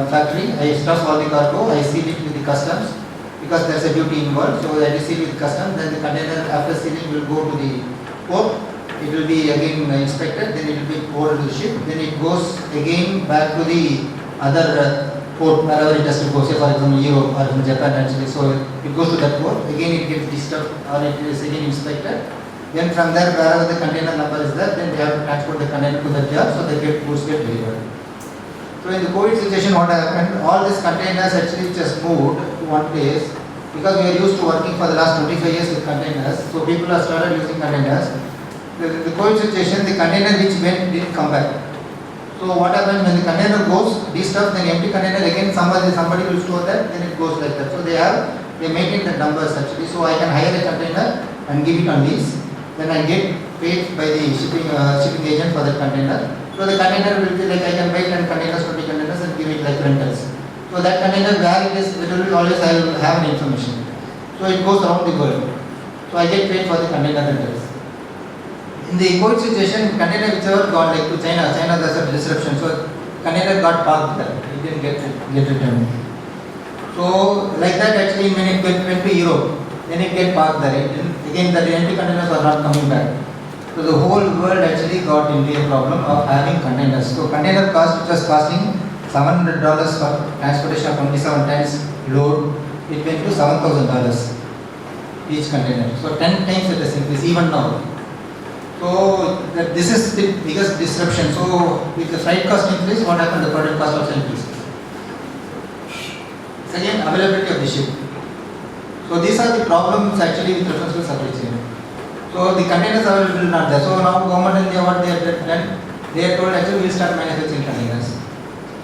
factory, I stuff all the cargo, I seal it with the customs because there is a duty involved. So, I seal with customs, then the container after sealing will go to the port, it will be again inspected, then it will be poured to the ship, then it goes again back to the other port wherever it has to go, say for example Europe or from Japan actually. So, it goes to that port, again it gets disturbed or it is again inspected. Then from there, wherever the container number is there, then they have to transport the container to the yard so the goods get delivered. So in the COVID situation, what happened? All these containers actually just moved to one place because we are used to working for the last 25 years with containers. So people have started using containers. The COVID situation, the container which went didn't come back. So what happens when the container goes, de-stuffed, then empty container again somebody will store that, then it goes like that. So they maintain the numbers actually. So I can hire a container and give it on lease. Then I get paid by the shipping agent for the container. So the container will be like I can buy 10 containers, 20 containers and give it like rentals. So that container where it is, it will always I will have an information. So it goes around the world. So I get paid for the container rentals. In the COVID situation, container whichever gone like to China there's a disruption. So container got parked there. It didn't get returned. So like that actually when it went to Europe, then it get parked there. Again the empty containers are not coming back. So the whole world actually got into a problem of having containers. So container cost which was costing $700 for transportation of 27 tons load, it went to $7,000 each container. So 10 times it has increased even now. So this is the biggest disruption. So if the freight cost increase, what happened? The product cost also increases. Second, availability of the ship. So these are the problems actually with reference to supply chain. So the containers are available not there. So now government India what they have done, they are told actually we will start manufacturing containers.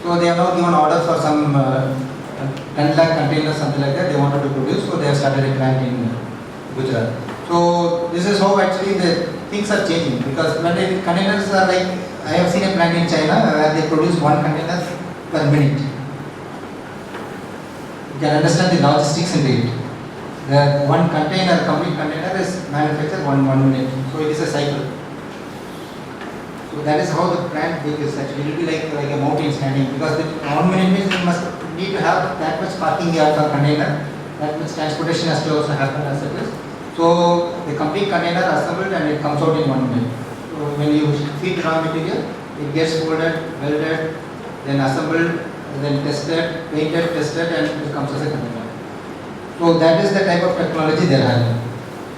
So they have now given order for some 10 lakh containers, something like that they wanted to produce. So they have started a plant in Gujarat. So this is how actually the things are changing because when the containers are like, I have seen a plant in China where they produce one container per minute. You can understand the logistics in it. The one container, complete container is manufactured one minute. So it is a cycle. So that is how the plant big is actually. It will be like a mountain standing because the 1 minute means you must need to have that much parking yard for container. That much transportation has to also happen as it is. So the complete container assembled and it comes out in 1 minute. So when you feed raw material, it gets folded, welded, then assembled, then tested, painted, tested, and it comes as a container. So that is the type of technology they are having.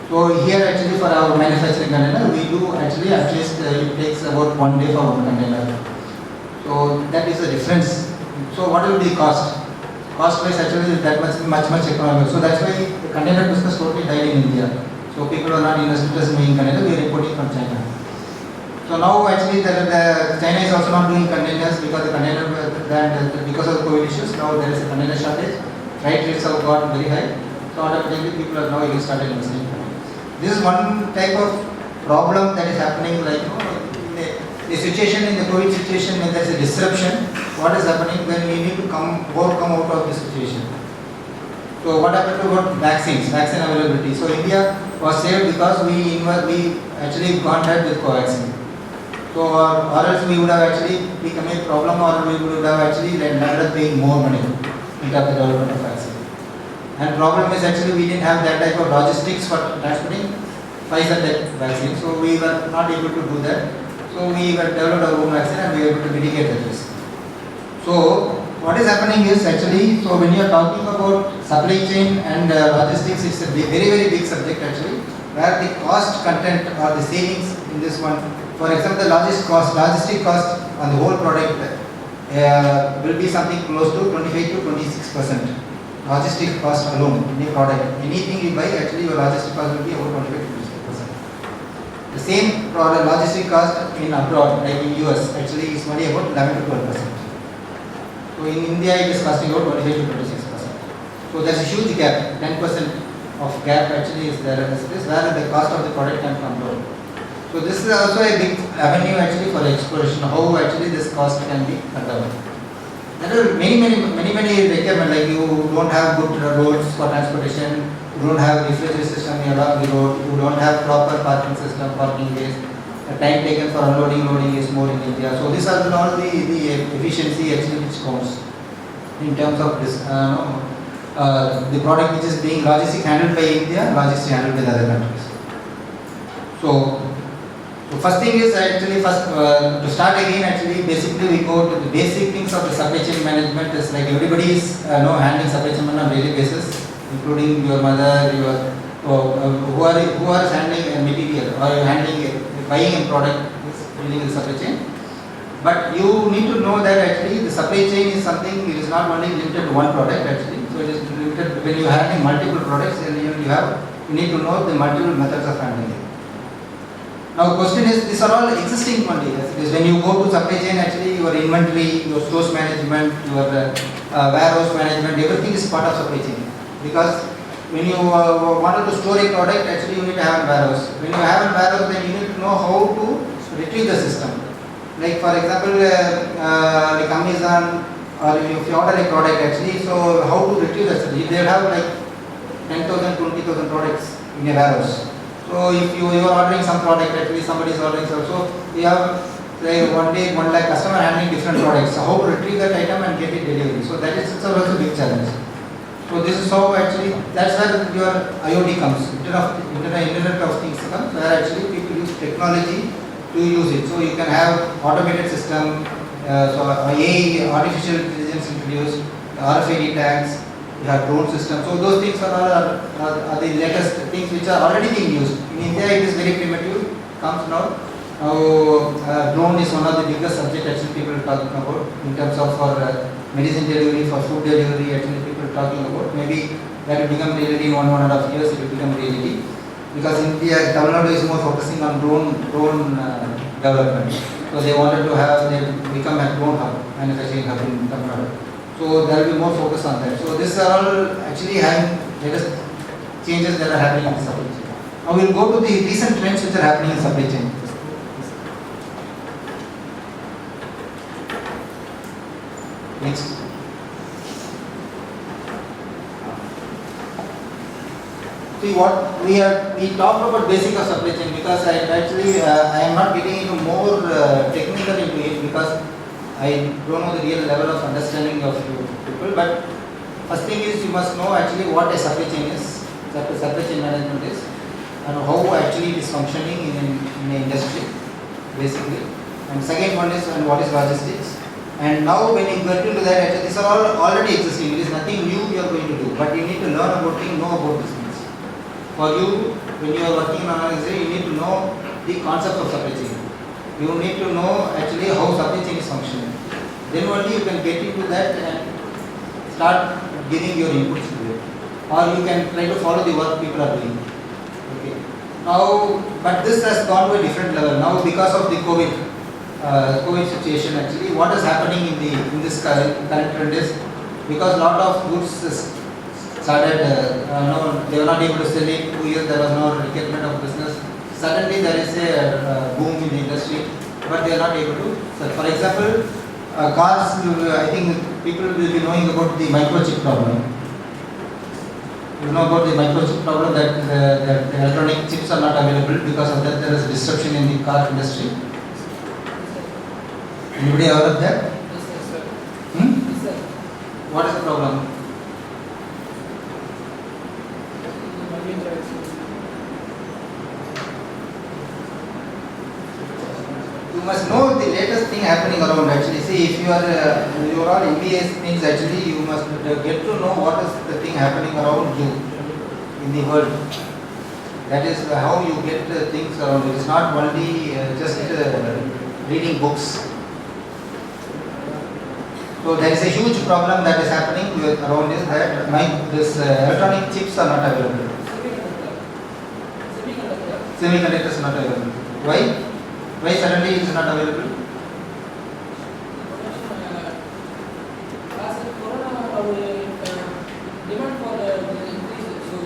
So here actually for our manufacturing container, we do actually at least it takes about 1 day for one container. So that is the difference. So what will be the cost? Cost wise actually is that much economical. So that's why the container business totally died in India. So people are not interested in making container, we are importing from China. So now actually the China is also not doing containers because the container because of the COVID issues. Now there is a container shortage. Freight rates have got very high. So automatically people are now started investing in containers. This is one type of problem that is happening like the situation in the COVID situation when there is a disruption. What is happening when we need to come out of this situation? So what happened about vaccine availability? So India was saved because we actually contract with Covaxin. So or else we would have actually become a problem or we would have actually ended up paying more money in terms of development of vaccine. And problem is actually we didn't have that type of logistics for transporting Pfizer type vaccine. So we were not able to do that. So we were developed our own vaccine and we were able to mitigate the risk. So what is happening is actually, so when you are talking about supply chain and logistics, it's a very big subject actually, where the cost content or the savings in this one, for example, the logistic cost on the whole product will be something close to 25 to 26%. Logistic cost alone in a product. Anything you buy, actually your logistic cost will be about 25 to 26%. The same product logistic cost in abroad, like in US, actually is only about 11 to 12%. So in India, it is costing about 25 to 26%. So there's a huge gap, 10% of gap actually is there at this place where the cost of the product can come down. So this is also a big avenue actually for exploration, how actually this cost can be cut down. There are many requirements, like you don't have good roads for transportation, you don't have refrigerator system along the road, you don't have proper parking system, parking ways, the time taken for unloading, loading is more in India. So these are all the efficiency actually which counts in terms of this, the product which is being logistic handled by India, logistic handled by the other countries. So first thing is actually to start again actually basically we go to the basic things of the supply chain management. Is like everybody is handling supply chain on a daily basis, including your mother, your who are handling a material or handling buying a product is dealing with supply chain. But you need to know that actually the supply chain is something, it is not only limited to one product actually. So it is limited when you are handling multiple products, then you need to know the multiple methods of handling it. Now question is, these are all existing only. Yes, when you go to supply chain, actually your inventory, your stores management, your warehouse management, everything is part of supply chain. Because when you wanted to store a product, actually you need to have a warehouse. When you have a warehouse, then you need to know how to retrieve the system. Like for example, like Amazon, or if you order a product actually, so how to retrieve the system? They have like 10,000, 20,000 products in a warehouse. So if you are ordering some product, actually somebody is ordering also, you have say one day 1 lakh customer handling different products. So how to retrieve that item and get it delivery? So that is also a big challenge. So this is how actually, that's where your IoT comes, Internet of Things comes, where actually people use technology to use it. So you can have automated system, so AI, artificial intelligence introduced, RFID tags, you have drone system. So those things are the latest things which are already being used. In India it is very primitive, comes now. Now drone is one of the biggest subject actually people are talking about in terms of for medicine delivery, for food delivery actually people are talking about. Maybe that will become reality in 1.5 years, it will become reality. Because India, Tamil Nadu is more focusing on drone development. So they wanted to have, they become a drone hub, manufacturing hub in Tamil Nadu. So there will be more focus on that. So this are all actually having latest changes that are happening in the supply chain. Now we will go to the recent trends which are happening in supply chain. Next. See what we talked about basic of supply chain, because I am not getting into more technical into it because I don't know the real level of understanding of you people. But first thing is you must know actually what a supply chain is, supply chain management is, and how actually it is functioning in an industry basically. And second one is what is logistics. And now when you get into that, actually these are all already existing. It is nothing new you are going to do, but you need to learn about it, know about these things. For you, when you are working on an exam, you need to know the concept of supply chain. You need to know actually how supply chain is functioning. Then only you can get into that and start giving your inputs to it. Or you can try to follow the work people are doing. Okay. Now, but this has gone to a different level. Now because of the COVID situation actually, what is happening in this current trend is, because lot of goods started, they were not able to sell it. 2 years there was no requirement of business. Suddenly there is a boom in the industry, but they are not able to sell. For example, cars, I think people will be knowing about the microchip problem. You know about the microchip problem, that the electronic chips are not available. Because of that there is disruption in the car industry. Anybody aware of that? Yes, sir. Hmm? Yes, sir. What is the problem? You must know the latest thing happening around actually. See, if you are all MBA things actually, you must get to know what is the thing happening around you in the world. That is how you get things around. It is not only just reading books. So there is a huge problem that is happening around is that this electronic chips are not available. Semiconductors are not available. Why? Why suddenly it is not available? As a corona, demand for the increase, so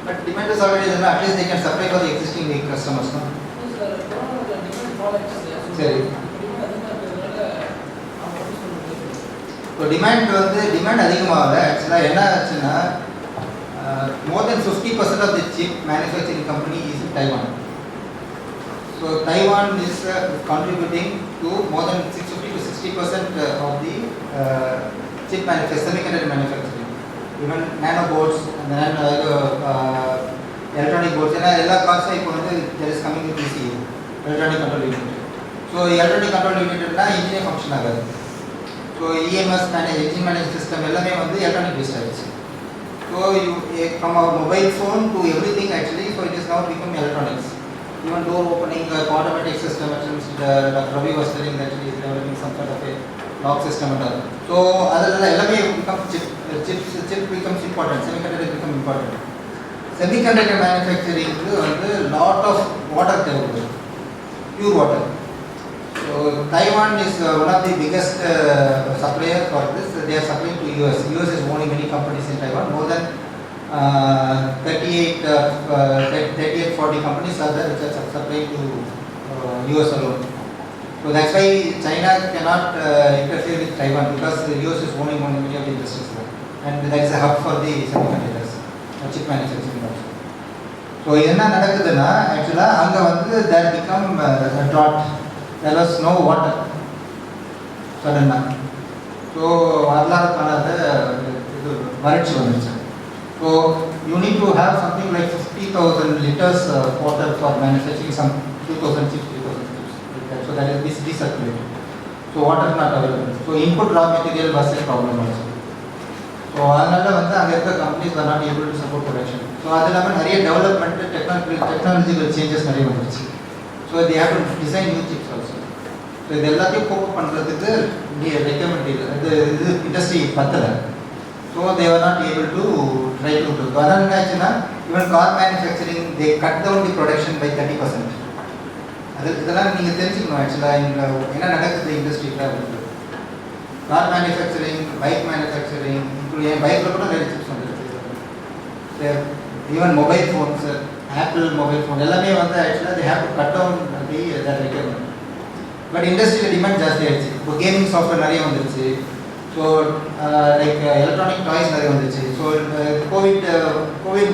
But demand is already there. At least they can supply for the existing customers. No? corona demand products. சரி. இப்போ demand அதிகமாகல ஆக்சுவலாக என்ன ஆச்சுன்னா more than 50% of the chip manufacturing company is in Taiwan. So Taiwan is contributing to more than 50 to 60% of the chip manufacturing, semiconductor manufacturing. Even nanoboards and then electronic boards. And all costs இப்போ வந்து there is coming with ECU, electronic control unit. So electronic control unit na engine function ஆகாது. So EMS engine management system எல்லாமே வந்து electronic based ஆயிடுச்சு. So you from our mobile phone to everything actually, so it is now become electronics. Even door opening, automatic system, actually Dr. Ravi was telling that he is developing some sort of a lock system and all. So அதெல்லாம் எல்லாமே become chip becomes important, semiconductor become important. Semiconductor manufacturing வந்து lot of water தேவைப்படுது, pure water. So Taiwan is one of the biggest supplier for this. They are supplying to US. US is owning many companies in Taiwan. More than 38-40 companies are there which are supplying to US alone. So that's why China cannot interfere with Taiwan, because the US is owning many of the industries there. And that is a hub for the semiconductors, chip manufacturing also. So என்ன நடக்குதுன்னா ஆக்சுவலா அங்க வந்து there become a drought. There was no water suddenly. So வரலாறு காணாத இது வறட்சி வந்துச்சு. So you need to have something like 50,000 liters water for manufacturing some 2,000 chips, 3,000 chips. So that is recirculated. So water is not available. So input raw material was a problem also. So அதனால வந்து அங்க இருக்க companies were not able to support production. So அது இல்லாம நிறைய development technological changes நிறைய வந்துச்சு. So they have to design new chips also. So இது எல்லாத்தையும் கோப் பண்றதுக்கு ரெக்கமெண்ட் இது இண்டஸ்ட்ரி பத்தல. So they were not able to try to do. அதனால என்ன ஆச்சுன்னா even car manufacturing they cut down the production by 30%. இதெல்லாம் நீங்க தெரிஞ்சுக்கணும் ஆக்சுவலா என்ன நடக்குது இண்டஸ்ட்ரியில. Car manufacturing, bike manufacturing, including பைக்ல கூட நிறைய சிப்ஸ் வந்துருக்கு. Even mobile phones, apple mobile phone எல்லாமே வந்து ஆக்சுவலாக they have to cut down the requirement. But இண்டஸ்ட்ரியில் டிமாண்ட் ஜாஸ்தி ஆயிடுச்சு. இப்போ கேமிங் சாஃப்ட்வேர் நிறைய வந்துருச்சு. ஸோ லைக் எலக்ட்ரானிக் டாய்ஸ் நிறைய வந்துச்சு. ஸோ கோவிட்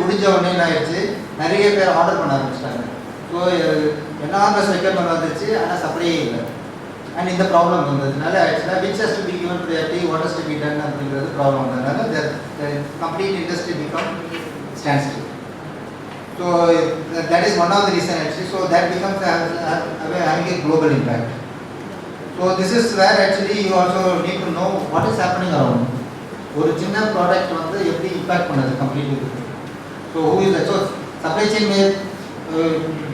முடிஞ்ச உடனே என்ன ஆயிடுச்சு, நிறைய பேர் ஆர்டர் பண்ண ஆரம்பிச்சிட்டாங்க. ஸோ என்னார்மஸ் ரெக்யர்மெண்ட் வந்துச்சு, ஆனால் சப்ளையே இல்லை. அண்ட் இந்த ப்ராப்ளம் வந்ததுனால ஆக்சுவலாக which has to be given priority, what has to be done அப்படிங்கிறது ப்ராப்ளம் வந்ததுனால complete industry become stand still. So that is one of the reason actually. So that becomes having a global impact. So this is where actually you also need to know what is happening around. ஒரு சின்ன product வந்து எப்படி impact பண்ணுது completely. So who is so supply chain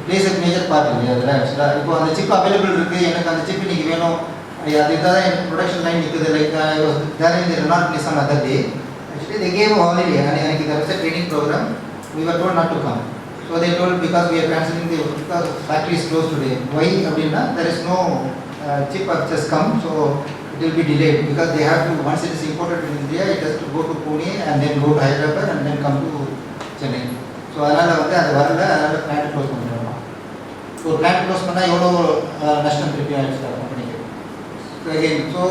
place a major part இல்லையா அதில் ஆக்சுவலாக. இப்போ அந்த சிப் அவைலபிள் இருக்குது, எனக்கு அந்த சிப் இன்னைக்கு வேணும், அது இதான் எனக்கு ப்ரொடக்ஷன் லைன் நிற்குது. Like there in the Renault Nissan other day actually they gave holiday. எனக்கு there was a training program, we were told not to come. So they told because we are cancelling because factory is closed today. Why அப்படின்னா there is no chip has just come, so it will be delayed because they have to, once it is imported in India, it has to go to Pune and then go to Hyderabad and then come to Chennai. So அதனால வந்து அது வரல, அதனால plant close பண்ணிடுறோம். So plant close பண்ணால் எவ்வளோ நஷ்டம் திருப்பி ஆயிடுச்சு கம்பெனிக்கு. So again, so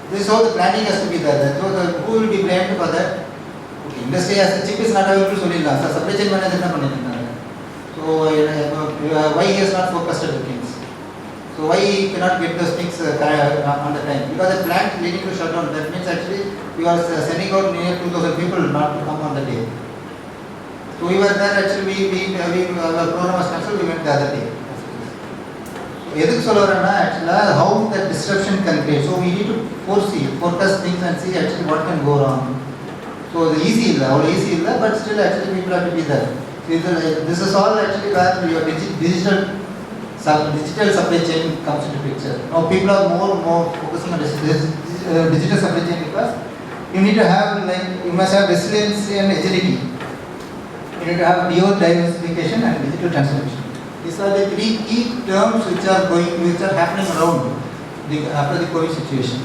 this is how the planning has to be there. So who will be blamed for that? Okay, industry as the chip is not available சொல்லிடலாம். So supply chain manager என்ன பண்ணிருக்காங்க? So why he has not focused on the things? So why he cannot get those things on the time? Because the plant leading to shutdown, that means actually we are sending out near 2,000 people not to come on the day. So we were there actually, our program was cancelled, we went the other day. So எதுக்கு சொல்ல வரேன்னா actually how the disruption can create. So we need to forecast things and see actually what can go wrong. So the easy illa, all easy illa, but still actually people have to be there. This is all actually where your digital supply chain comes into picture. Now people are more focusing on digital supply chain because you need to have, like, you must have resilience and agility in you need to have geo-diversification and digital transformation. These are the three key terms which are happening around after the COVID situation.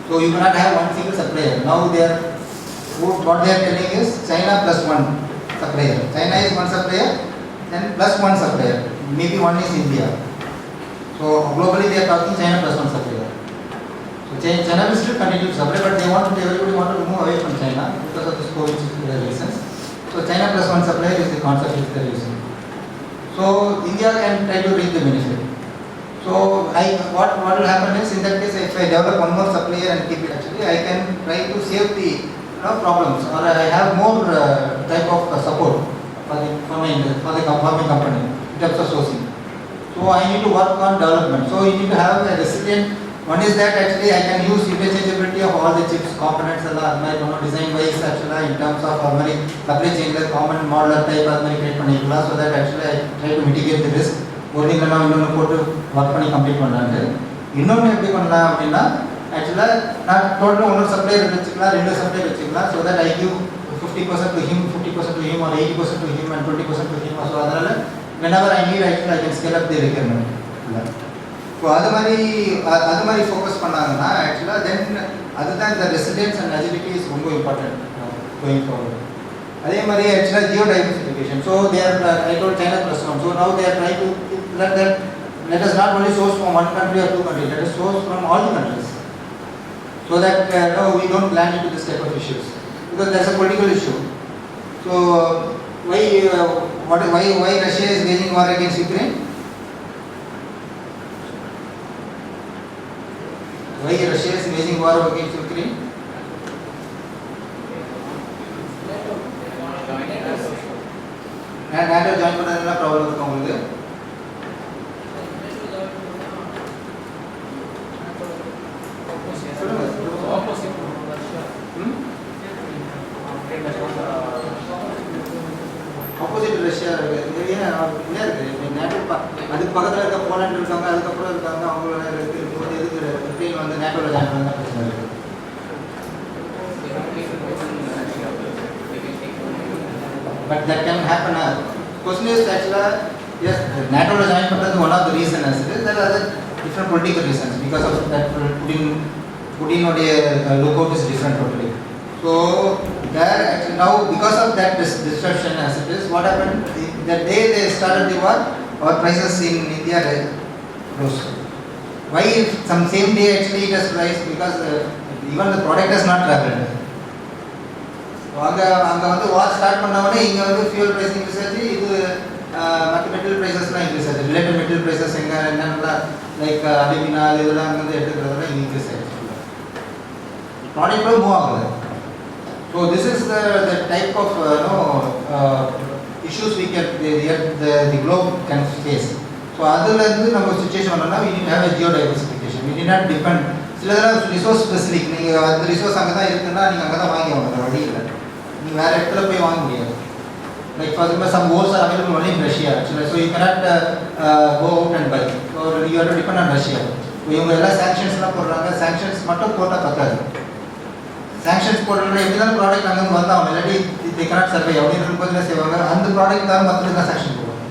So you cannot have one single supplier. Now what they are telling is China plus one supplier. China is one supplier, then plus one supplier. Maybe one is India. So globally they are talking China plus one supplier. So China will still continue to supply, but everybody want to move away from China because of this COVID reasons. So China plus one supplier is the concept is the reason. So India can try to reap the benefit. So what will happen is, in that case, if I develop one more supplier and keep it, actually I can try to save the problems, or I have more type of support for the company in terms of sourcing. So I need to work on development. So you need to have a resilient. One is that actually I can use interchangeability of all the chips, components, design wise actually in terms of supply chain common modular type create பண்ணிக்கலாம். So that actually I try to mitigate the risk. ஒரு நீங்க நான் இன்னொன்று போட்டு work பண்ணி complete பண்ணலான்னு. இன்னொன்று எப்படி பண்ணலாம் அப்படின்னா, ஆக்சுவலாக நான் டோட்டலாக ஒன்று சப்ளையர் வச்சுக்கலாம், ரெண்டு சப்ளையர் வச்சுக்கலாம். So that I give 50% to him, 50% to him, or 80% to him and 20% to him. So அதனால் whenever I need, actually I can scale up the requirement. So அது மாதிரி ஃபோக்கஸ் பண்ணாங்கன்னா ஆக்சுவலாக தென் அதுதான் இந்த ரெசிலியன்ஸ் அண்ட் அஜிலிட்டி இஸ் ரொம்ப important going forward. அதே மாதிரி ஆக்சுவலாக geo diversification. So there I told China plus one. So now they are trying to let us not only source from one country or two countries, let us source from all the countries. So that no, we don't land into this type of issues, because that's a political issue. So why Russia is waging war against Ukraine? Why Russia is waging war against Ukraine? NATO join பண்ணதுல problem இருக்கு உங்களுக்கு. Opposite Russia இருக்கு. NATO அதுக்கு பக்கத்தில் இருக்க Poland இருக்காங்க, அதுக்கப்புறம் இருக்காங்க, அவங்களோட இருக்கும்போது எதுக்கு யுக்ரைன் வந்து நேட்டோவில் ஜாயின் பண்ண பிரச்சனை இருக்குது. But that can happen. Question is actually, yes, NATO will join because one of the reasons is there are other different political reasons, because of that Putin or lookout is different totally. So there actually now, because of that disruption as it is, what happened that day they started the war, our prices in India rose. Why some same day actually it has risen? Because even the product has not traveled. அங்கே வந்து வார் start பண்ணவொடனே இங்கே வந்து fuel price increase ஆச்சு, இது மற்ற material ப்ரைஸஸ்லாம் increase ஆச்சு. Related material prices எங்கே என்னென்னலாம் லைக் அலுமினா இதெல்லாம் வந்து எடுத்துக்கிறதுலாம் இன்க்ரீஸ் ஆகிடுச்சு. ப்ராடக்ட் கூட மூவ் ஆகுது. So this is the type of issues we can the globe can face. So அதுலேருந்து நம்ம சுச்சுவேஷன் பண்ணோம்னா we need have a geo diversification. We need not depend. சிலதெல்லாம் ரிசோர்ஸ் ஸ்பெசிஃபிக், நீங்கள் அந்த ரிசோர்ஸ் அங்கே தான் இருக்குன்னா நீங்கள் அங்கே தான் வாங்கி வாங்க, வழி இல்லை, நீங்கள் வேறு இடத்துல போய் வாங்க முடியாது. Like for example some course are available only in Russia ஆக்சுவலாக. So you cannot go out and buy. So you have to depend on Russia. இவங்க எல்லாம் சாங்ஷன்ஸ்லாம் போடுறாங்க. சாங்ஷன்ஸ் மட்டும் போட்டால் பத்தாது. சாங்ஷன்ஸ் போடுறதுனா எப்படி தான் ப்ராடக்ட் அங்கே வந்தால் இல்லாட்டி தி கேனாட் சர்வை அப்படின்னு இருக்கும்போது என்ன செய்வாங்க, அந்த ப்ராடக்ட் தான் மற்றதுக்கு தான் சாங்ஷன் போடுவாங்க.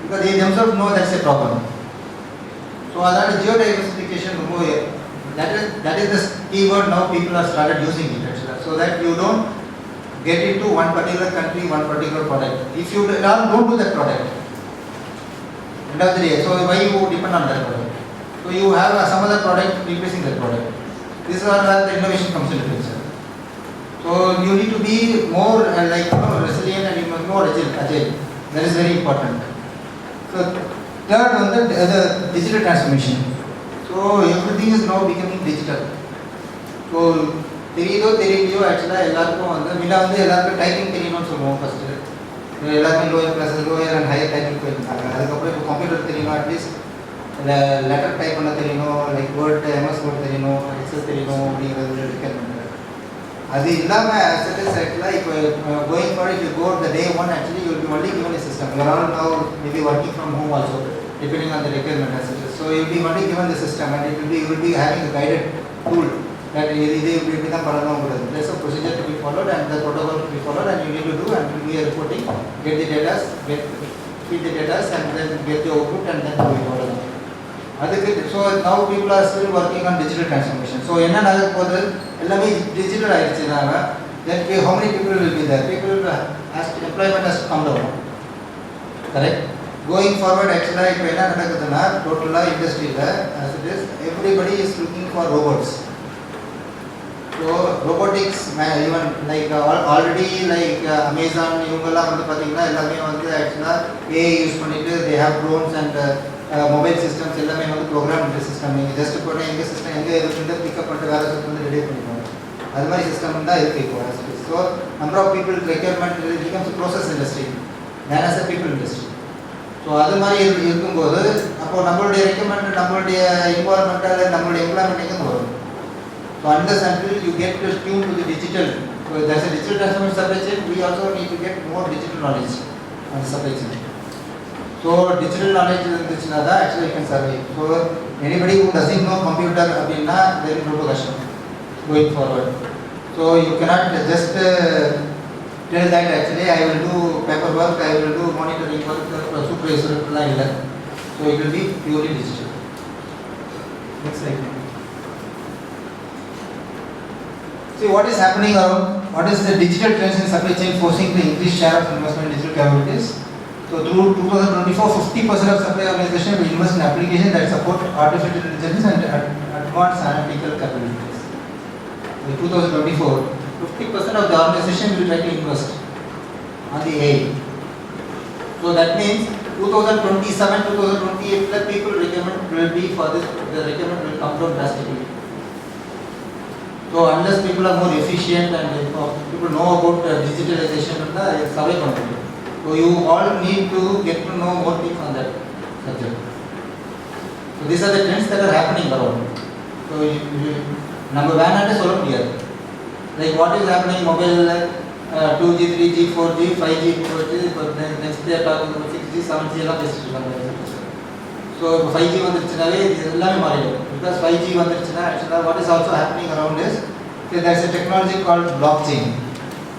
Because they themselves know that's a problem. So அதனால் ஜியோ டைவர்சிஃபிகேஷன் ரொம்ப that is the keyword now people are started using it actually, so that you don't get into one particular country, one particular product. If you don't do that product, end of the day, so why you depend on that product? So you have some other product replacing that product. This is where the innovation comes into picture. So you need to be more resilient and you must be more agile. That is very important. So third one, the digital transformation. So everything is now becoming digital. So தெரியலையோ ஆக்சுவலாக எல்லாருக்கும் வந்து முன்ன வந்து எல்லாருக்கும் typing தெரியணும்னு சொல்லுவோம் first. எல்லாருமே லோயர் அண்ட் ஹையர் டைப்பிங் போயிருந்தாங்க. அதுக்கப்புறம் இப்போ கம்ப்யூட்டர் தெரியணும், அட்லீஸ்ட் லெட்டர் டைப் பண்ண தெரியணும், லைக் வேர்ட் எம்எஸ் வேர்ட் தெரியணும், எக்ஸஸ் தெரியணும் அப்படிங்கிறது ரிக்யர்மெண்ட். அது இல்லாமல் ஆக்சுவலாக இப்போ going for if you go the day one actually you will be only given a system. You are all now maybe working from home also, depending on the requirement as it is. So you will be only given the system and you will be having a guided tool that இது தான் பண்ணணும்ங்கிறது. There's a procedure to be followed and the protocol to be followed and you need to do and do a reporting, get the data, feed the data and then get the output and then do it all. அதுக்கு so now people are still working on digital transformation. So என்ன நடக்க போகுது, எல்லாமே digital ஆயிடுச்சுனால then how many people will be there? People has to, employment has to come down. Correct? Going forward actually இப்போ என்ன நடக்குதுன்னா டோட்டலா இண்டஸ்ட்ரியில as it is everybody is looking for robots. So robotics even like already like Amazon இவங்கெல்லாம் வந்து பாத்தீங்கன்னா எல்லாமே வந்து actually AI யூஸ் பண்ணிட்டு they have drones and mobile systems எல்லாமே வந்து programmed system. நீங்க just போனா எங்க சிஸ்டம் எங்க இருக்குன்னு பிக் அப் பண்ணிட்டு வேற சிஸ்டம் வந்து ரெடி பண்ணிடுவாங்க. அது மாதிரி சிஸ்டம் தான் இருக்கு இப்போ. So number of people requirement becomes a process industry than as a people industry. So அது மாதிரி இருக்கும்போது அப்போ நம்மளுடைய ரெக்கமெண்ட் நம்மளுடைய என்வாயர்மெண்டல் நம்மளுடைய எம்ப்ளாய்மெண்ட் எங்கே வரும்? So unless until you get to tune to the digital, so there's a digital transformation supply chain, we also need to get more digital knowledge on the supply chain. So digital knowledge இருந்துச்சுன்னா தான் actually you can survive. So anybody who doesn't know computer அப்படின்னா then ரொம்ப கஷ்டம் going forward. So you cannot just tell that actually I will do paperwork, I will do monitoring work, supervisor எல்லாம் இல்லை. So it will be purely digital. Next slide. See what is happening around, what is the digital trends in supply chain forcing the increased share of investment in digital capabilities. So through 2024, 50% of supply organizations will invest in applications that support artificial intelligence and advanced analytical capabilities. In 2024, 50% of the organization will try to invest on the AI. So that means 2027, 2028, the people requirement will be for this, the requirement will come down drastically. So unless people are more efficient and people know about digitalization, survey control. So you all need to get to know more things on that subject. So these are the trends that are happening around. So number one and சொல்ல முடியாது. Like what is happening mobile 2G, 3G, 4G, 5G, 4G, but then next they are talking about 6G, 7G எல்லாம் பேசிட்டு இருக்காங்க. So 5G வந்துருச்சுனாவே இது எல்லாமே மாறிடும். Because 5G வந்துருச்சுனா actually what is also happening around is there is a technology called blockchain.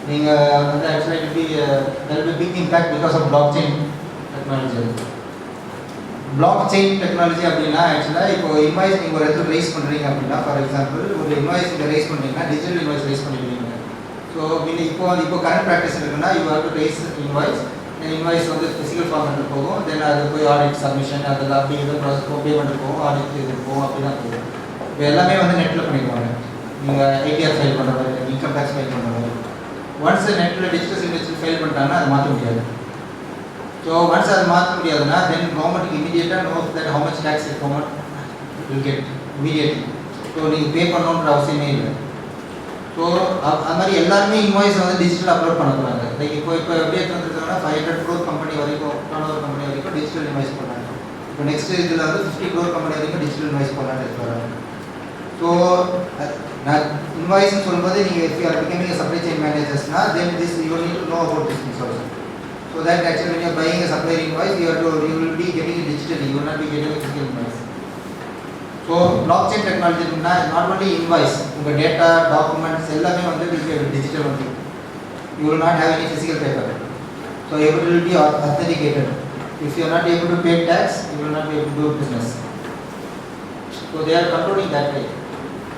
நீங்க வந்து actually it will be there will be big impact because of blockchain technology. Blockchain technology அப்படினா actually இப்போ invoice நீங்க ஒரு இடத்துல raise பண்றீங்க அப்படினா for example ஒரு invoice நீங்க raise பண்றீங்கன்னா digital invoice raise பண்ணிடுவீங்க. So இப்போ current practice இருக்குன்னா you have to raise invoice. Invoice வந்து physical format போகும், then அது போய் audit submission அதெல்லாம் அப்படி இந்த process payment போகும், audit இது போகும் அப்படி தான் போகும். இப்போ எல்லாமே வந்து நெட்ல பண்ணிடுவாங்க. நீங்க ATR ஃபைல் பண்ற மாதிரி, இன்கம் டாக்ஸ் ஃபைல் பண்ற மாதிரி. once நெட்ல டிஜிட்டல் சிக்னேச்சர் ஃபைல் பண்ணிட்டாங்கன்னா அது மாத்த முடியாது. So once அது மாத்த முடியாதுன்னா then government immediately knows that how much tax the government will get immediately. So நீங்க பே பண்ணணும்ன்ற அவசியமே இல்லை. ஸோ அது மாதிரி எல்லாருமே இன்வாய்ஸ் வந்து டிஜிட்டல் அப்லோட் பண்ண போகிறாங்க. லைக் இப்போ எப்படி வந்துருக்காங்கன்னா 500 crore கம்பெனி வரைக்கும் டர்னோவர் கம்பெனி வரைக்கும் டிஜிட்டல் இன்வாய்ஸ் பண்ணாங்க. இப்போ நெக்ஸ்ட் இதில் வந்து 50 crore கம்பெனி வரைக்கும் டிஜிட்டல் இன்வாய்ஸ் பண்ணலான்னு இருக்கிறாங்க. ஸோ நான் இன்வாய்ஸ்னு சொல்லும்போது நீங்கள் if you are becoming a supply chain managers-னா then this you need to know about this things also. So that actually when you are buying a supplier invoice you will be getting it digitally, you will not be getting a physical invoice. So blockchain technology is not only invoice, your data, documents, எல்லாமே வந்து will be digital only. You will not have any physical paper. So everything will be authenticated. If you are not able to pay tax, you will not be able to do business. So they are controlling that way.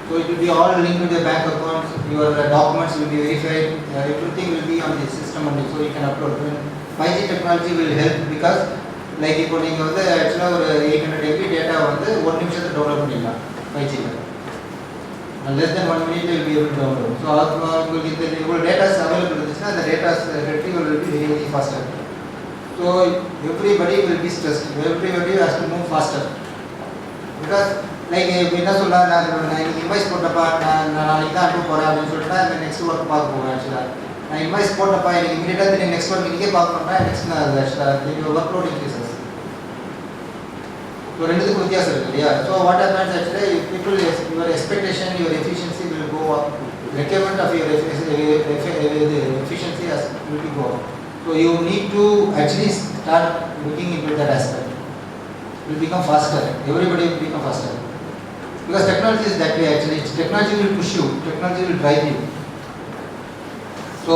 So it will be all linked to the bank accounts, your documents will be verified, everything will be on the system only, so you can upload. 5G technology will help because like இப்போ நீங்க வந்து actually ஒரு 800 MB data வந்து 1 நிமிஷத்துல download பண்ணிடலாம் 5G ல. Less than 1 minute you will be able to download. So உங்களுக்கு இந்த data available இருந்துச்சுன்னா the data retrieval will be very faster. So everybody will be stressed. Everybody has to move faster. Because like என்ன சொல்றாங்க, நான் invoice போட்டப்பா நான் நாளைக்கு தான் அனுப்ப போறேன் அப்படின்னு சொல்லிட்டு நான் நெக்ஸ்ட் ஒர்க் பார்க்க போவேன். ஆக்சுவலாக நான் இன்வாய்ஸ் போட்டப்பா எனக்கு இமீடியட்டாக நீங்கள் நெக்ஸ்ட் ஒர்க் இன்றைக்கே பார்க்கணும்னா நெக்ஸ்ட் நான் ஆக்சுவலாக ஒர்க் லோட் இன்க்ரீசஸ். ஸோ ரெண்டுத்துக்கும் வித்தியாசம் இருக்குது இல்லையா? So what happens actually people your expectation your efficiency will go up, requirement of your efficiency will be go up. So you need to actually start looking into that aspect. It will become faster. Everybody will become faster. Because technology is that way actually. Technology will push you, technology will drive you. So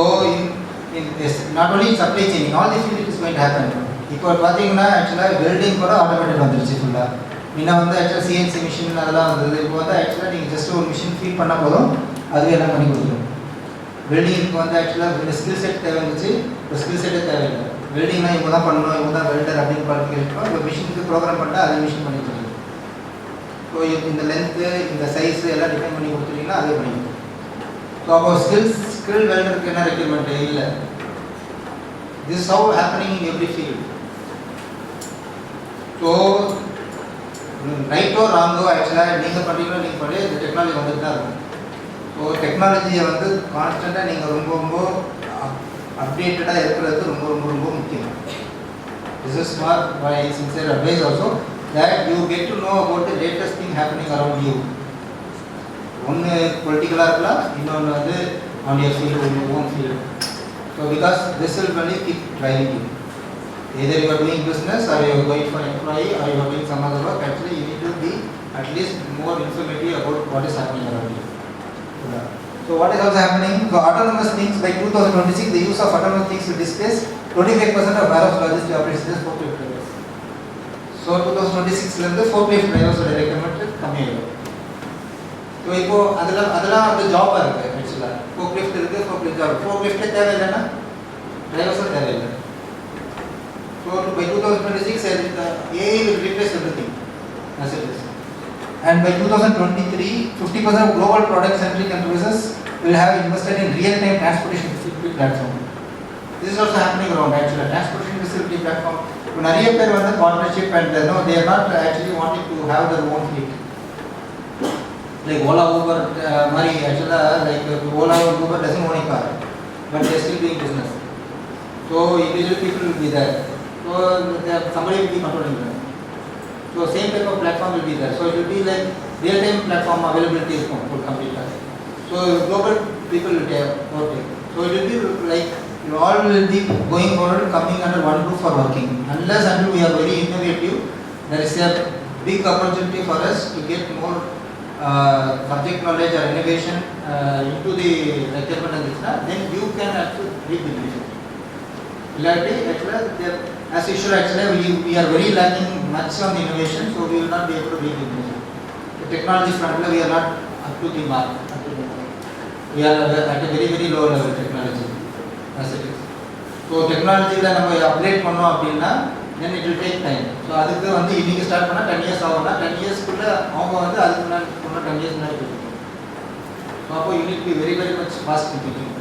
in this, not only in supply chain, in all the field it is going to happen. இப்போ பார்த்தீங்கன்னா ஆக்சுவலாக welding கூட automatic வந்துருச்சு ஃபுல்லாக. முன்ன வந்து ஆக்சுவலாக CNC machine அதெல்லாம் வந்தது. இப்போ வந்து ஆக்சுவலாக நீங்கள் ஜஸ்ட் ஒரு மிஷின் ஃபீட் பண்ணால் போதும், அதுவே எல்லாம் பண்ணி கொடுத்துரும். வெல்டிங்க்கு வந்து ஆக்சுவலாக இந்த ஸ்கில் செட் தேவை இருந்துச்சு, இப்போ ஸ்கில் செட்டே தேவையில்லை. வெல்டிங்னா இவங்க தான் பண்ணணும், இவங்க தான் வெல்டர் அப்படின்னு குவாலிஃபிகேஷன் இப்போ மிஷினுக்கு ப்ரோக்ராம் பண்ணால் அதே மிஷின் பண்ணி கொடுத்துரும். ஸோ இந்த லென்த்து இந்த சைஸு எல்லாம் டிஃபைன் பண்ணி கொடுத்துட்டீங்கன்னா அதே பண்ணி கொடுத்துரும். ஸோ அப்போ ஸ்கில் வெல்டருக்கு என்ன ரெக்யூர்மெண்ட் இல்லை. This is how happening in every field. So ரைட்டோ ராங்கோ ஆக்சுவலாக நீங்கள் பண்ணுறீங்களோ நீங்கள் பண்ணி இந்த டெக்னாலஜி வந்துட்டு தான் இருக்கும். ஸோ டெக்னாலஜியை வந்து கான்ஸ்டண்ட்டாக நீங்கள் ரொம்ப அப்டேட்டடாக இருக்கிறது ரொம்ப ரொம்ப ரொம்ப முக்கியம். This is not my sincere advice also that you get to know about the latest thing happening around you. ஒன்று பொலிட்டிக்கலாக இருக்கலாம், இன்னொன்று வந்து on your field, on your own field. So because this will only keep driving you. Either you are doing business or you are going for employee or you are doing some other work, actually you need to be at least more informative about what is happening around you. So what is also happening? So autonomous things by 2026, the use of autonomous things will displace 25% of warehouse logistics operations for forklift drivers. So 2026 ல இருந்து forklift drivers ஓட recruitment கம்மியாகும். So இப்போ அதெல்லாம் வந்து ஜாபாக இருக்குது ஆக்சுவலாக. forklift இருக்குது, forklift ஜாப். forklift தேவையில்லைன்னா டிரைவர்ஸும் தேவையில்லை. So by 2026, AI will replace everything as it is. And by 2023, 50% of global product-centric enterprises will have invested in real-time transportation facility platform. This is also happening around actually. Transportation facility platform. நிறைய பேர் வந்து partnership and they are not actually wanting to have their own fleet. Like Ola, Uber, Mari, actually, like Ola or Uber doesn't own a car, but they are still doing business. So individual people will be there. So somebody will be controlling them. So same type of platform will be there. So it will be like real-time platform availability is complete. So global people will take. So it will be like you all will be going forward, coming under one roof for working. Unless until we are very innovative, there is a big opportunity for us to get more subject knowledge or innovation into the requirement and this, then you can actually reap the benefit. Actually, as usual, actually we are very lacking much on the innovation, so we will not be able to reap the benefit. The technology front, we are not up to the mark. We are at a very very low level technology as it is. So technology la நம்ம update பண்ணோம் அப்படினா then it will take time. So அதுக்கு வந்து இன்னைக்கு start பண்ணா 10 years ஆகும்னா 10 years குள்ள அவங்க வந்து அதுக்கு முன்னாடி 10 years முன்னாடி போயிடும். So அப்போ you need to be very very much fast thinking.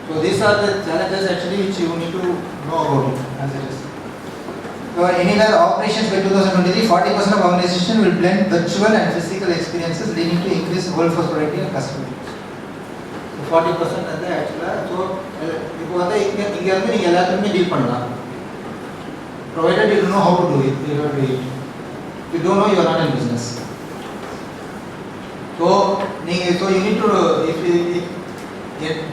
So these are the challenges actually which you need to know about it as it is. So anywhere operations by 2023, 40% of organization will blend virtual and physical experiences, leading to increased workforce productivity and customer. 40% வந்து ஆக்சுவலா so இப்போ வந்து இங்கே இருந்து நீங்கள் எல்லாத்துக்குமே deal பண்ணலாம். Provided you know how to do it, you don't know you are not in business. So நீங்கள் so you need to if